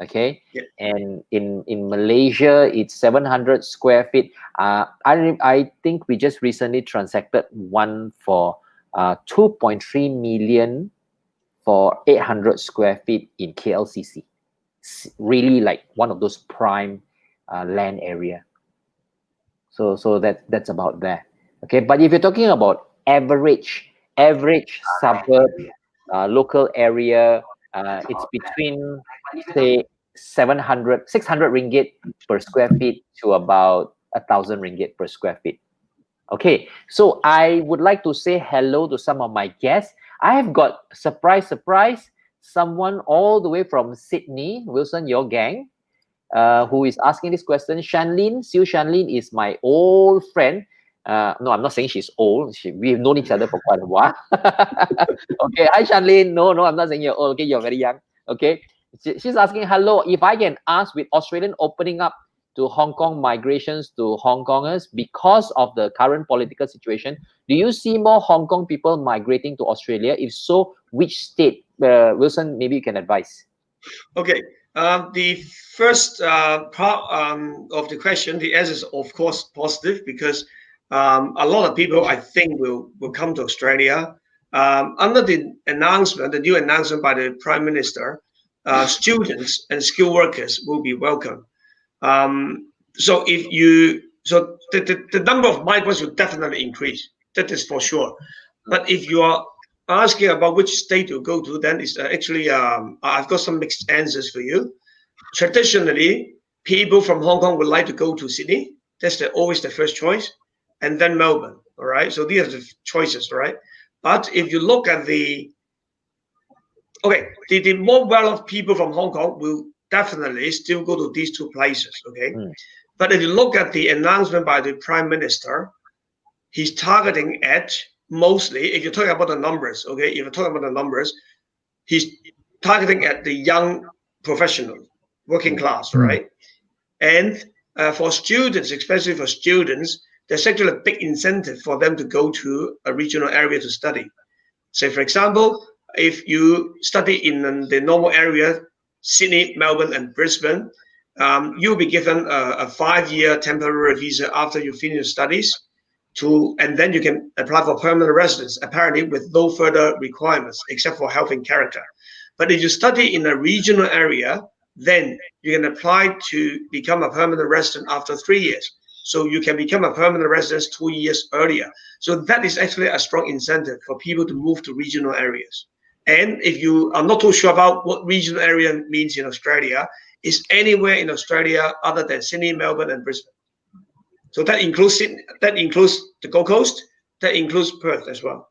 Okay. Yeah. And in Malaysia, it's 700 square feet. I think we just recently transacted one for 2.3 million for 800 square feet in KLCC. Really like one of those prime land area. So that's about that. Okay, but if you're talking about average suburb, local area, it's between, say, 600 ringgit per square feet to about 1,000 ringgit per square feet. Okay, so I would like to say hello to some of my guests. I have got surprise, someone all the way from Sydney, Wilson, your gang, who is asking this question. Shanlin, Siu Shanlin is my old friend. No, I'm not saying she's old. We've known each other for quite a while. Okay, hi Shanlin. No, I'm not saying you're old. Okay, you're very young. Okay, she's asking, hello, if I can ask, with Australian opening up to Hong Kong, migrations to Hong Kongers because of the current political situation, do you see more Hong Kong people migrating to Australia? If so, which state? Wilson, maybe you can advise. Okay. The first part of the question, the answer is of course positive, because a lot of people, I think, will come to Australia under the announcement, the new announcement by the Prime Minister. Students and skilled workers will be welcome. So the number of migrants will definitely increase. That is for sure. But if you are asking about which state to go to, then it's actually I've got some mixed answers for you. Traditionally, people from Hong Kong would like to go to Sydney. That's always the first choice, and then Melbourne. All right. So these are the choices, right? But if you look at the more well-off people from Hong Kong will definitely still go to these two places. Okay. But if you look at the announcement by the Prime Minister, he's targeting at mostly, if you're talking about the numbers, okay, if you're talking about the numbers, he's targeting at the young professionals, working class, right? And for students, especially for students, there's actually a big incentive for them to go to a regional area to study. Say, for example, if you study in the normal area, Sydney, Melbourne, and Brisbane, you'll be given a 5-year temporary visa after you finish your studies, and then you can apply for permanent residence, apparently with no further requirements except for health and character. But if you study in a regional area, then you can apply to become a permanent resident after 3 years. So you can become a permanent resident 2 years earlier. So that is actually a strong incentive for people to move to regional areas. And if you are not too sure about what regional area means in Australia, it's anywhere in Australia other than Sydney, Melbourne, and Brisbane. So that includes the Gold Coast, that includes Perth as well.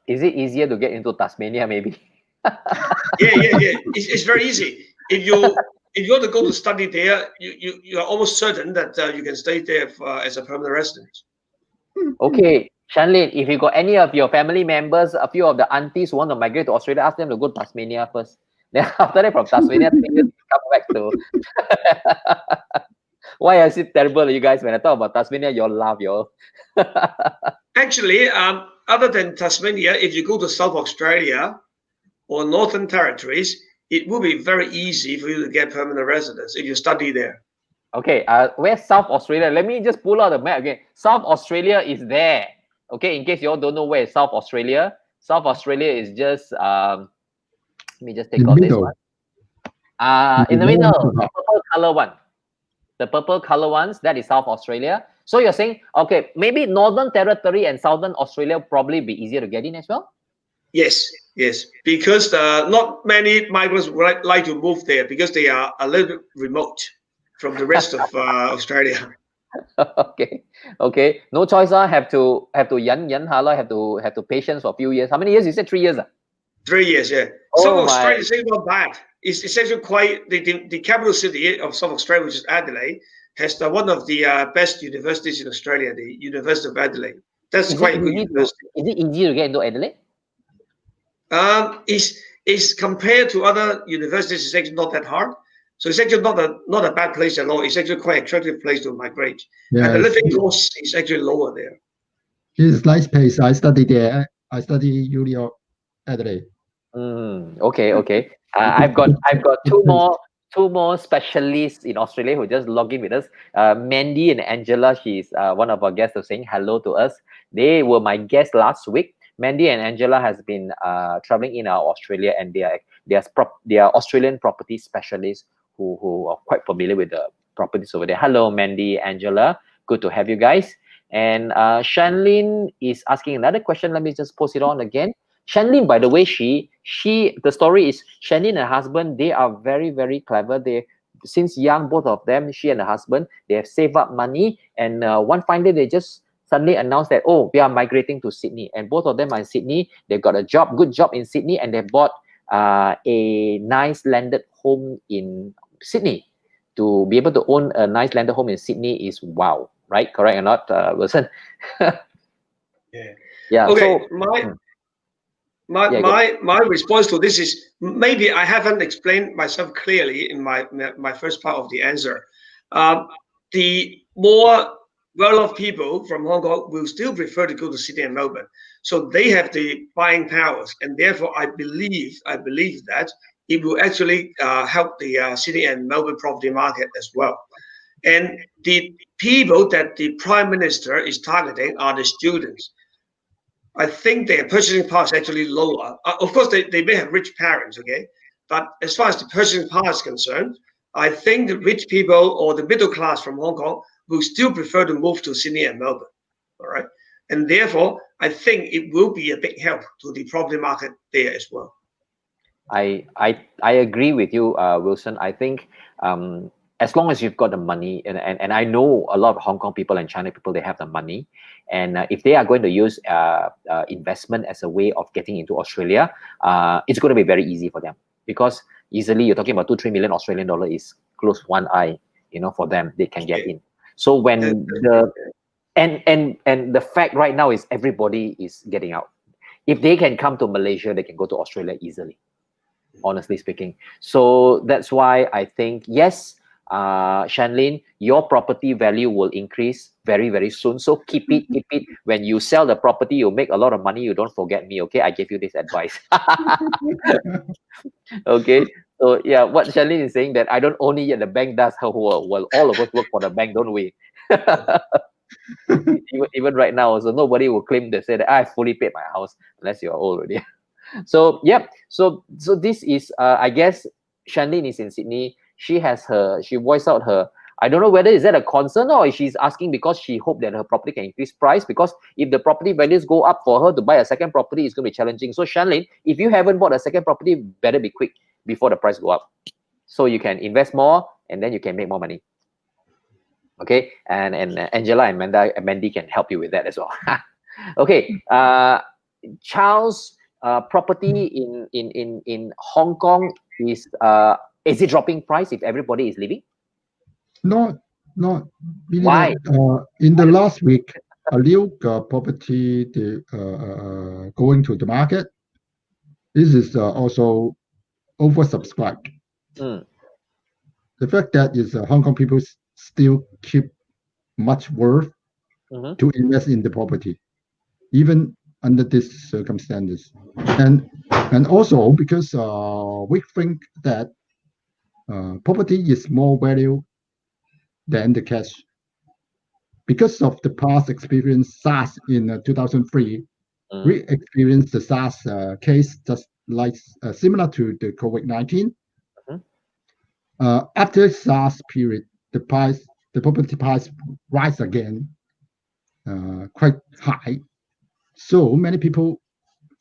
Is it easier to get into Tasmania, maybe? Yeah. It's very easy. If you want to go to study there, you are almost certain that you can stay there as a permanent resident. Okay, Shanlin, if you got any of your family members, a few of the aunties who want to migrate to Australia, ask them to go to Tasmania first. Then after that, from Tasmania, come back to. Why is it terrible, you guys? When I talk about Tasmania, you all laugh, you all. Actually, other than Tasmania, if you go to South Australia or Northern Territories, it will be very easy for you to get permanent residence if you study there. Okay, where's South Australia? Let me just pull out the map again. South Australia is there. Okay, in case you all don't know where is South Australia. South Australia is just let me just take out this one. In the middle, the purple color one. The purple color ones, that is South Australia. So you're saying, okay, maybe Northern Territory and Southern Australia probably be easier to get in as well? Yes, because not many migrants would like to move there because they are a little bit remote from the rest of Australia. Okay. No choice. Have to yan hala. Have to patience for a few years. How many years? You said 3 years. 3 years, yeah. South Oh my. Australia is actually not bad. It's actually quite the capital city of South Australia, which is Adelaide, has one of the best universities in Australia, the University of Adelaide. That's Is quite it a good easy to university. is it easy to get into Adelaide? Is compared to other universities, it's actually not that hard. So it's actually not a bad place at all. It's actually quite attractive place to migrate, and the Yes, living cost is actually lower there. it's nice place. I studied there. I study Uni of Adelaide. Okay. I've got two more specialists in Australia who just log in with us. Mandy and Angela, she's one of our guests, who's saying hello to us. They were my guests last week. Mandy and Angela has been traveling in Australia, and they are Australian property specialists who are quite familiar with the properties over there. Hello, Mandy, Angela, good to have you guys. And Shanlin is asking another question. Let me just post it on again. Shanlin, by the way, the story is Shanlin and her husband, they are very, very clever. They, since young, both of them, she and her husband, they have saved up money. And one fine day, they just suddenly announced that, oh, we are migrating to Sydney. And both of them are in Sydney. They've got a good job in Sydney, and they bought a nice landed home in Sydney. To be able to own a nice landed home in Sydney is wow, right? Correct or not, Wilson? Yeah. Okay, So, my response to this is maybe I haven't explained myself clearly in my first part of the answer. The more well-off people from Hong Kong will still prefer to go to Sydney and Melbourne, so they have the buying powers, and therefore I believe that it will actually help the Sydney and Melbourne property market as well. And the people that the Prime Minister is targeting are the students. I think their purchasing power is actually lower. Of course, they may have rich parents, okay? But as far as the purchasing power is concerned, I think the rich people or the middle class from Hong Kong will still prefer to move to Sydney and Melbourne, all right? And therefore, I think it will be a big help to the property market there as well. I agree with you, Wilson. I think as long as you've got the money, and I know a lot of Hong Kong people and China people, they have the money, and if they are going to use investment as a way of getting into Australia, it's going to be very easy for them, because easily you're talking about 2-3 million Australian dollar is close one eye, for them, they can get in. So when and the fact right now is everybody is getting out. If they can come to Malaysia, they can go to Australia easily, honestly speaking. So that's why I think, yes, Shanlin, your property value will increase very, very soon. So keep it. When you sell the property, you make a lot of money. You don't forget me, okay? I gave you this advice. Okay. So yeah, what Shanlin is saying, that I don't own it yet, the bank does. Well, all of us work for the bank, don't we? even right now, so nobody will claim to say that I fully paid my house unless you're old already. So yep. So this is I guess Shanlin is in Sydney. She voiced out her, I don't know whether is that a concern or she's asking because she hoped that her property can increase price, because if the property values go up, for her to buy a second property is going to be challenging. So Shanlin, if you haven't bought a second property, better be quick before the price go up, so you can invest more and then you can make more money. Okay, and Angela and Mandy can help you with that as well. Okay, Charles, property in Hong Kong is it dropping price if everybody is leaving? Not really. Why? In the last week, a new property going to the market. This is also oversubscribed. The fact that is Hong Kong people still keep much worth to invest in the property, even under these circumstances, and also because we think that property is more value than the cash. Because of the past experience, SARS in 2003, we experienced the SARS case just like similar to the COVID-19. After SARS period, the property price rise again, quite high. So many people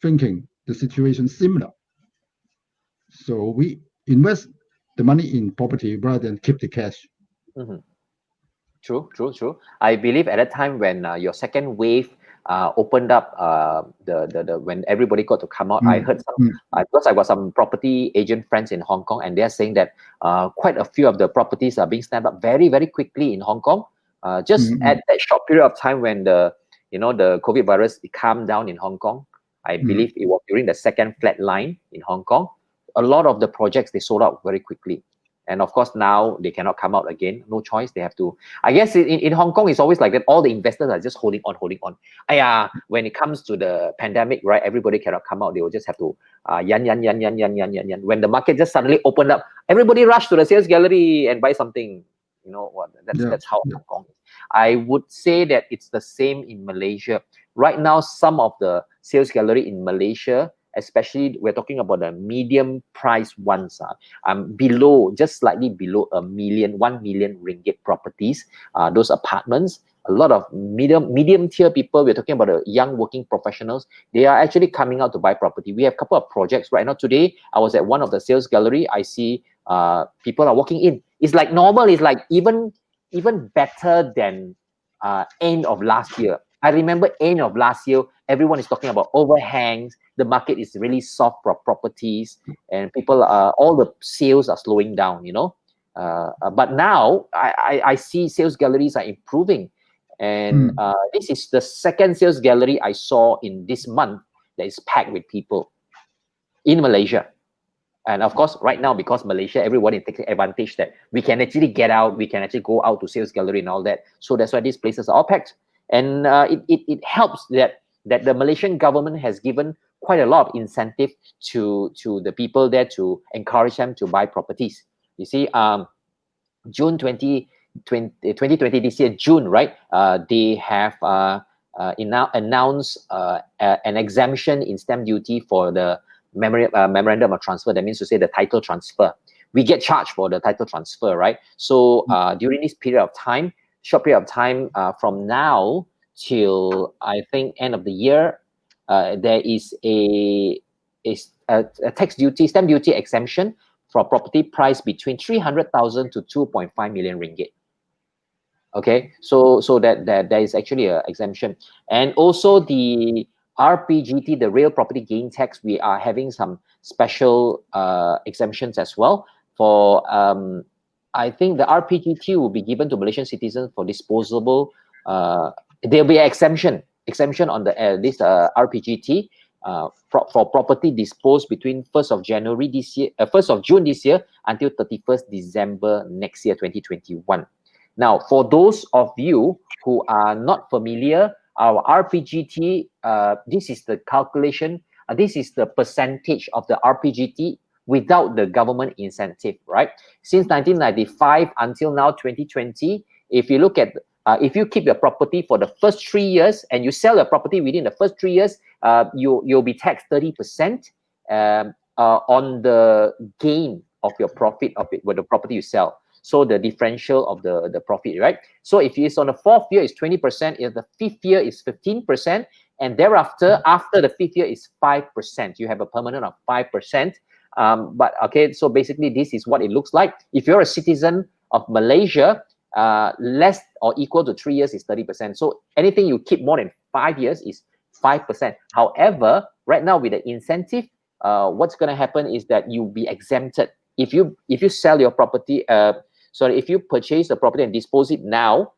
thinking the situation similar. So we invest the money in property rather than keep the cash. True. I believe at that time when your second wave opened up, the when everybody got to come out, I heard some, because I got some property agent friends in Hong Kong, and they're saying that quite a few of the properties are being snapped up very, very quickly in Hong Kong. Just at that short period of time when the COVID virus calmed down in Hong Kong, I believe it was during the second flat line in Hong Kong. A lot of the projects, they sold out very quickly. And of course, now they cannot come out again. No choice. They have to. I guess in Hong Kong, it's always like that. All the investors are just holding on. When it comes to the pandemic, right? Everybody cannot come out. They will just have to yan. When the market just suddenly opened up, everybody rushed to the sales gallery and buy something. You know what? That's how Hong Kong is. I would say that it's the same in Malaysia. Right now, some of the sales gallery in Malaysia, especially we're talking about the medium price ones, below, just slightly below 1 million ringgit properties, those apartments. A lot of medium tier people, we're talking about the young working professionals, they are actually coming out to buy property. We have a couple of projects right now. Today, I was at one of the sales gallery. I see people are walking in. It's like normal. It's like even better than end of last year. I remember end of last year, everyone is talking about overhangs. The market is really soft for properties, and people all the sales are slowing down, but now I see sales galleries are improving, and this is the second sales gallery I saw in this month that is packed with people in Malaysia. And of course, right now, because Malaysia, everyone is taking advantage that we can actually get out, we can actually go out to sales gallery and all that. So that's why these places are all packed. And it helps that the Malaysian government has given quite a lot of incentive to the people there to encourage them to buy properties. You see, June 2020, this year, June, right? They have announced an exemption in stamp duty for the memorandum of transfer. That means to say the title transfer. We get charged for the title transfer, right? So during this period of time, short period of time, from now till I think end of the year, there is a tax duty, stamp duty exemption for property price between 300,000 to 2.5 million ringgit. Okay, so that there is actually an exemption. And also the RPGT, the real property gain tax, we are having some special exemptions as well. For I think the RPGT will be given to Malaysian citizens for disposable. There'll be an exemption on the this RPGT for property disposed between 1st of January this year, 1st of June this year until 31st December next year, 2021. Now, for those of you who are not familiar, our RPGT, this is the calculation, this is the percentage of the RPGT without the government incentive, right? Since 1995 until now, 2020, if you look at, if you keep your property for the first 3 years and you sell your property within the first 3 years, you'll be taxed 30% on the gain of your profit of it, with the property you sell. So the differential of the profit, right? So if it's on the 4th year, it's 20%. If the 5th year is 15%, and thereafter, after the 5th year is 5%. You have a permanent of 5%. But okay, so basically this is what it looks like. If you're a citizen of Malaysia, less or equal to 3 years is 30%. So anything you keep more than 5 years is 5%. However, right now with the incentive, what's going to happen is that you'll be exempted. If you sell your property, if you purchase the property and dispose it now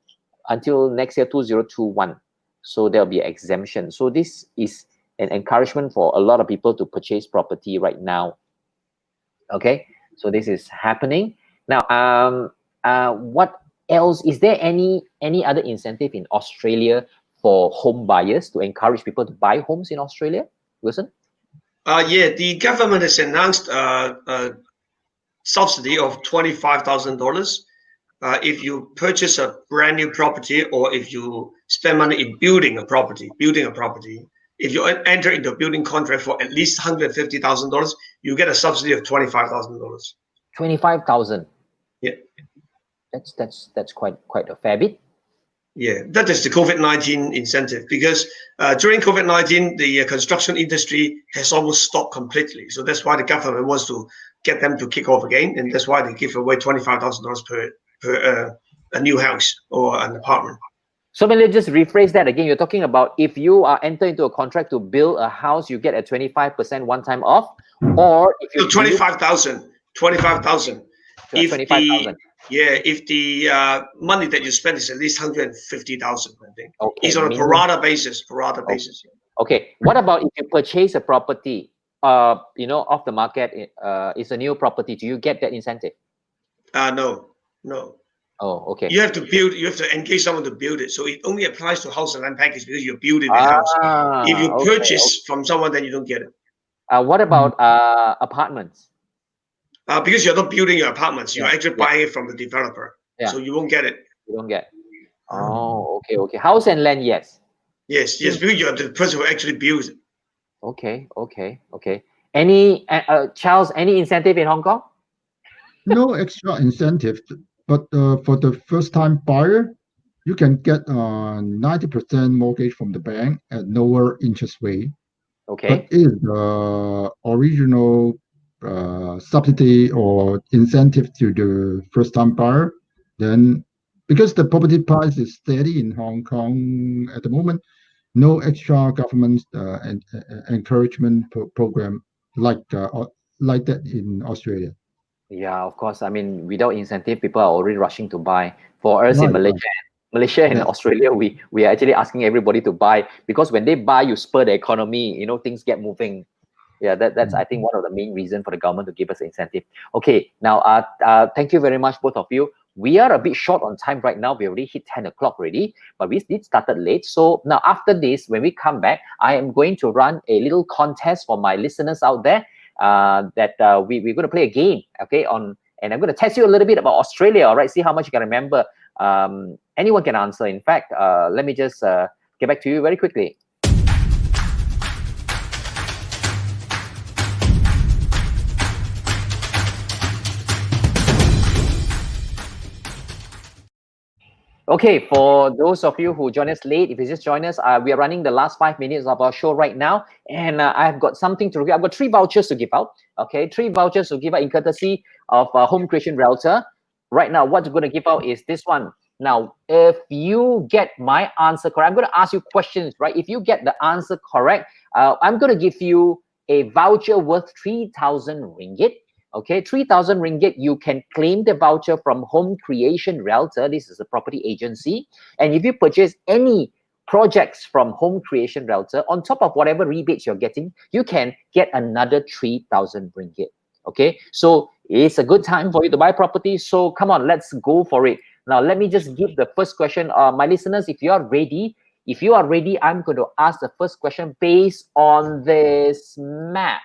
until next year 2021, so there'll be exemption. So this is an encouragement for a lot of people to purchase property right now. Okay, so this is happening now. What else is there? Any other incentive in Australia for home buyers to encourage people to buy homes in Australia, Wilson? Yeah, the government has announced a subsidy of $25,000 if you purchase a brand new property, or if you spend money in building a property. If you enter into a building contract for at least $150,000, you get a subsidy of $25,000. 25,000. Yeah, that's quite a fair bit. Yeah, that is the COVID-19 incentive, because during COVID-19, the construction industry has almost stopped completely. So that's why the government wants to get them to kick off again, and that's why they give away $25,000 per a new house or an apartment. So let's just rephrase that again. You're talking about if you are enter into a contract to build a house, you get a 25% one-time off, or if you So 25,000. 25,000. If 25,000. if the money that you spend is at least 150,000, I think. Okay. It's on a minimum. prorata basis. Prorata basis. Okay. What about if you purchase a property, you know, off the market? It's a new property. Do you get that incentive? No. Oh, okay. You have to build. You have to engage someone to build it. So it only applies to house and land package because you're building the house. If you purchase from someone, then you don't get it. What about apartments? Because you're not building your apartments, you're actually Yeah. buying it from the developer. Yeah. So you won't get it. You don't get. Oh, okay. House and land, yes. Yes, because you're the person who actually builds it. Okay. Any Charles, any incentive in Hong Kong? No extra incentive, but for the first-time buyer, you can get 90% mortgage from the bank at lower interest rate. Okay. But if the original subsidy or incentive to the first-time buyer, then because the property price is steady in Hong Kong at the moment, no extra government encouragement program like that in Australia. Yeah, of course. I mean, without incentive, people are already rushing to buy. For us in Right, Malaysia and Yeah. Australia, we are actually asking everybody to buy, because when they buy, you spur the economy. You know, things get moving. Yeah, that's I think one of the main reasons for the government to give us incentive. Okay, now thank you very much, both of you. We are a bit short on time right now. We already hit 10 o'clock already, but we did started late. So now after this, when we come back, I am going to run a little contest for my listeners out there. That we're going to play a game, okay? And I'm going to test you a little bit about Australia. All right, see how much you can remember. Anyone can answer. In fact, let me just get back to you very quickly. Okay, for those of you who join us late, if you just join us, we are running the last 5 minutes of our show right now, and I've got something to review. I've got 3 vouchers to give out. Okay, 3 vouchers to give out in courtesy of Home Creation Realtor. Right now, what we're going to give out is this one. Now, if you get my answer correct, I'm going to ask you questions, right? If you get the answer correct, I'm going to give you a voucher worth 3,000 ringgit. Okay, 3,000 ringgit, you can claim the voucher from Home Creation Realtor. This is a property agency. And if you purchase any projects from Home Creation Realtor, on top of whatever rebates you're getting, you can get another 3,000 ringgit. Okay, so it's a good time for you to buy property. So come on, let's go for it. Now, let me just give the first question. My listeners, if you are ready, I'm going to ask the first question based on this map,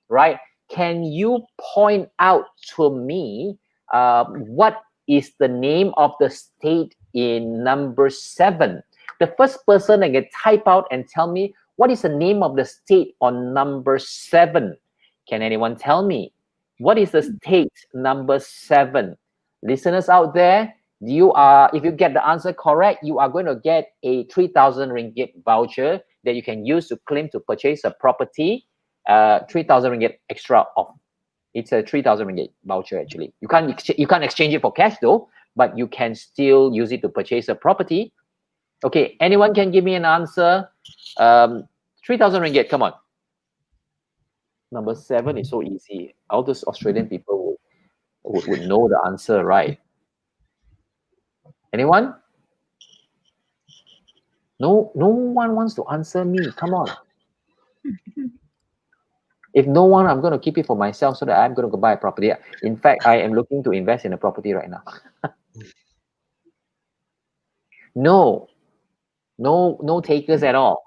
right? Can you point out to me what is the name of the state in number 7? The first person that can type out and tell me what is the name of the state on number 7. Can anyone tell me? What is the state number 7? Listeners out there, if you get the answer correct, you are going to get a 3,000 ringgit voucher that you can use to claim to purchase a property. 3,000 ringgit extra off. It's a 3,000 ringgit voucher actually. You can't exchange it for cash though, but you can still use it to purchase a property. Okay, anyone can give me an answer? 3,000 ringgit, come on. Number 7 is so easy. All those Australian people would know the answer, right? Anyone? No one wants to answer me. Come on. If no one, I'm going to keep it for myself so that I'm going to go buy a property. In fact, I am looking to invest in a property right now. No takers at all.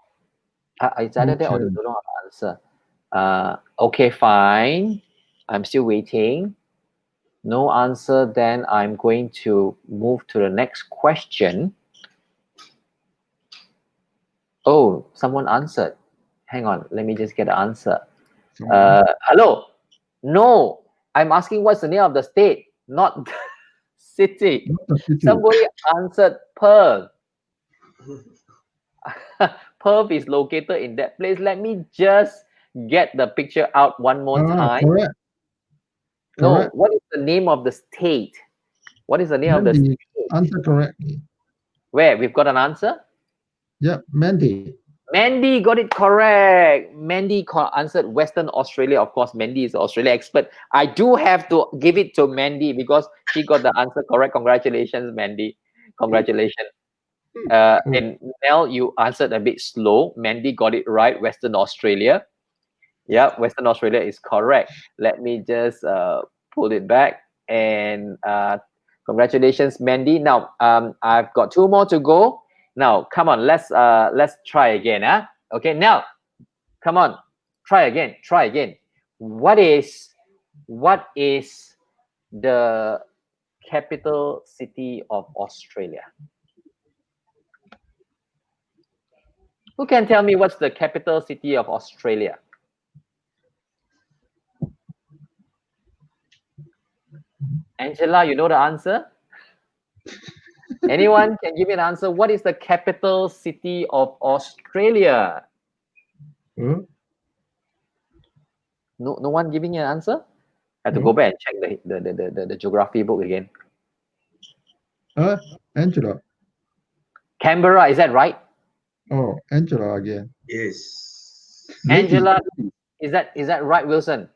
It's either that or they don't know how to answer. Okay, fine. I'm still waiting. No answer, then I'm going to move to the next question. Oh, someone answered. Hang on, let me just get the answer. Hello. No, I'm asking what's the name of the state, not the city. Somebody answered Perth. Perth is located in that place. Let me just get the picture out one more time. Correct. No, what is the name of the state? What is the name of the state? answer correctly. Where? We've got an answer? Yeah, Mandy. Mandy got it correct. Mandy answered Western Australia. Of course, Mandy is an Australia expert. I do have to give it to Mandy because she got the answer correct. Congratulations, Mandy. Congratulations. And Nell, you answered a bit slow. Mandy got it right. Western Australia. Yeah, Western Australia is correct. Let me just pull it back. And congratulations, Mandy. Now, I've got 2 more to go. Now, come on, let's try again. Okay, now, come on, try again. What is the capital city of Australia? Who can tell me what's the capital city of Australia? Angela, you know the answer? Anyone can give me an answer? What is the capital city of Australia? Huh? No one giving you an answer? I have to go back and check the geography book again. Angela. Canberra, is that right? Oh, Angela again. Yes. Angela, is that right, Wilson?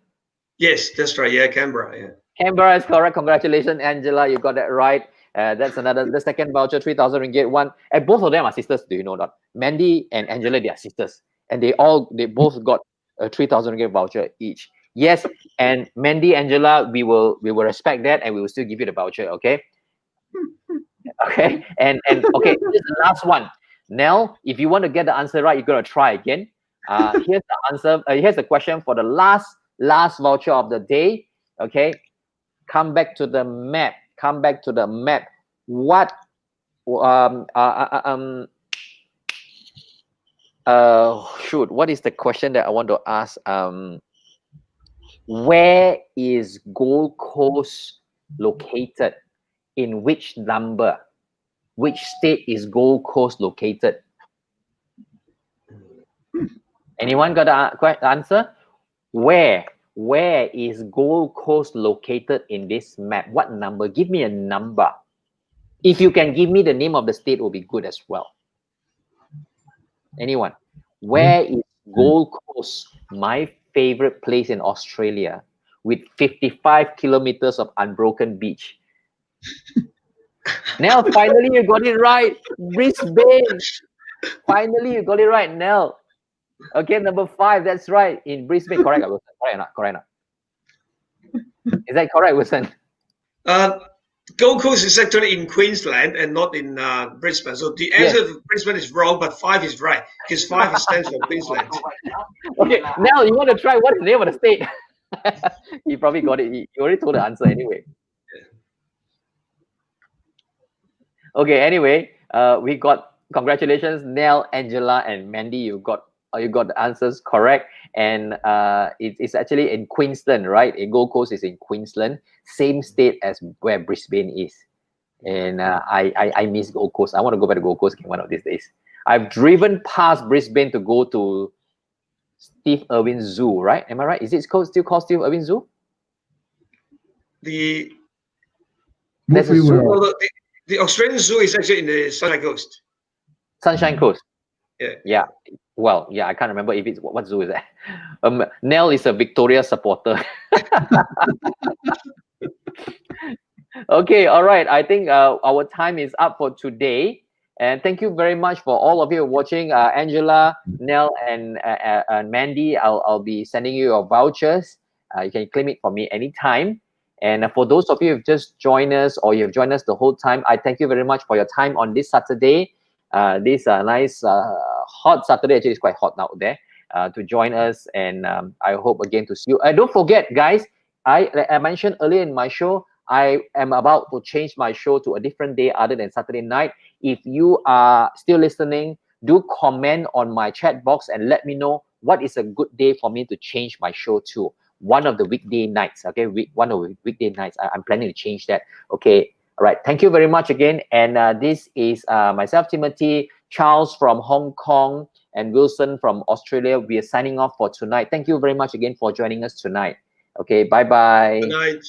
Yes, that's right. Yeah, Canberra. Yeah. Canberra is correct. Congratulations, Angela. You got that right. That's the second voucher, 3,000 ringgit. One, and both of them are sisters. Do you know that? Mandy and Angela, they are sisters, and they both got a 3,000 ringgit voucher each. Yes, and Mandy, Angela, we will respect that, and we will still give you the voucher. Okay. Okay, and okay, this is the last one. Nell, if you want to get the answer right, you're gonna try again. Here's the answer. Here's the question for the last voucher of the day. Okay, come back to the map. What shoot, what is the question that I want to ask? Where is Gold Coast located? In which number? Which state is Gold Coast located? Anyone got the answer? Where is Gold Coast located in this map? What number? Give me a number. If you can give me the name of the state, will be good as well. Anyone? Where is Gold Coast, my favorite place in Australia, with 55 kilometers of unbroken beach? Nell, finally you got it right. Brisbane. Finally you got it right, Nell. Okay, number 5. That's right. In Brisbane. Correct, Wilson? Correct or not? Is that correct, Wilson? Gold Coast is actually in Queensland and not in Brisbane. So the answer for Brisbane is wrong, but 5 is right because 5 stands for Queensland. Okay, Nell, you want to try what's the name of the state? He probably got it. He already told the answer anyway. Okay, anyway, we got, congratulations, Nell, Angela, and Mandy. You got the answers correct, and it's actually in Queensland, right? Gold Coast is in Queensland, same state as where Brisbane is. And I miss Gold Coast. I want to go back to Gold Coast one of these days. I've driven past Brisbane to go to Steve Irwin Zoo, right? Am I right? Is it still called Steve Irwin Zoo? The Australian Zoo is actually in the Sunshine Coast. Sunshine Coast. Yeah. Well, yeah, I can't remember if it's what zoo is that. Nell is a Victoria supporter. Okay, all right. I think our time is up for today. And thank you very much for all of you watching. Angela, Nell, and Mandy, I'll be sending you your vouchers. You can claim it from me anytime. And for those of you who've just joined us or you've joined us the whole time, I thank you very much for your time on this Saturday. This nice hot Saturday. Actually, it's quite hot out there to join us. And I hope again to see you. Don't forget, guys, I mentioned earlier in my show, I am about to change my show to a different day other than Saturday night. If you are still listening, do comment on my chat box and let me know what is a good day for me to change my show to. One of the weekday nights, okay? One of the weekday nights. I'm planning to change that. Okay. All right. Thank you very much again. And this is myself, Timothy, Charles from Hong Kong, and Wilson from Australia. We are signing off for tonight. Thank you very much again for joining us tonight. Okay. Bye-bye. Good night.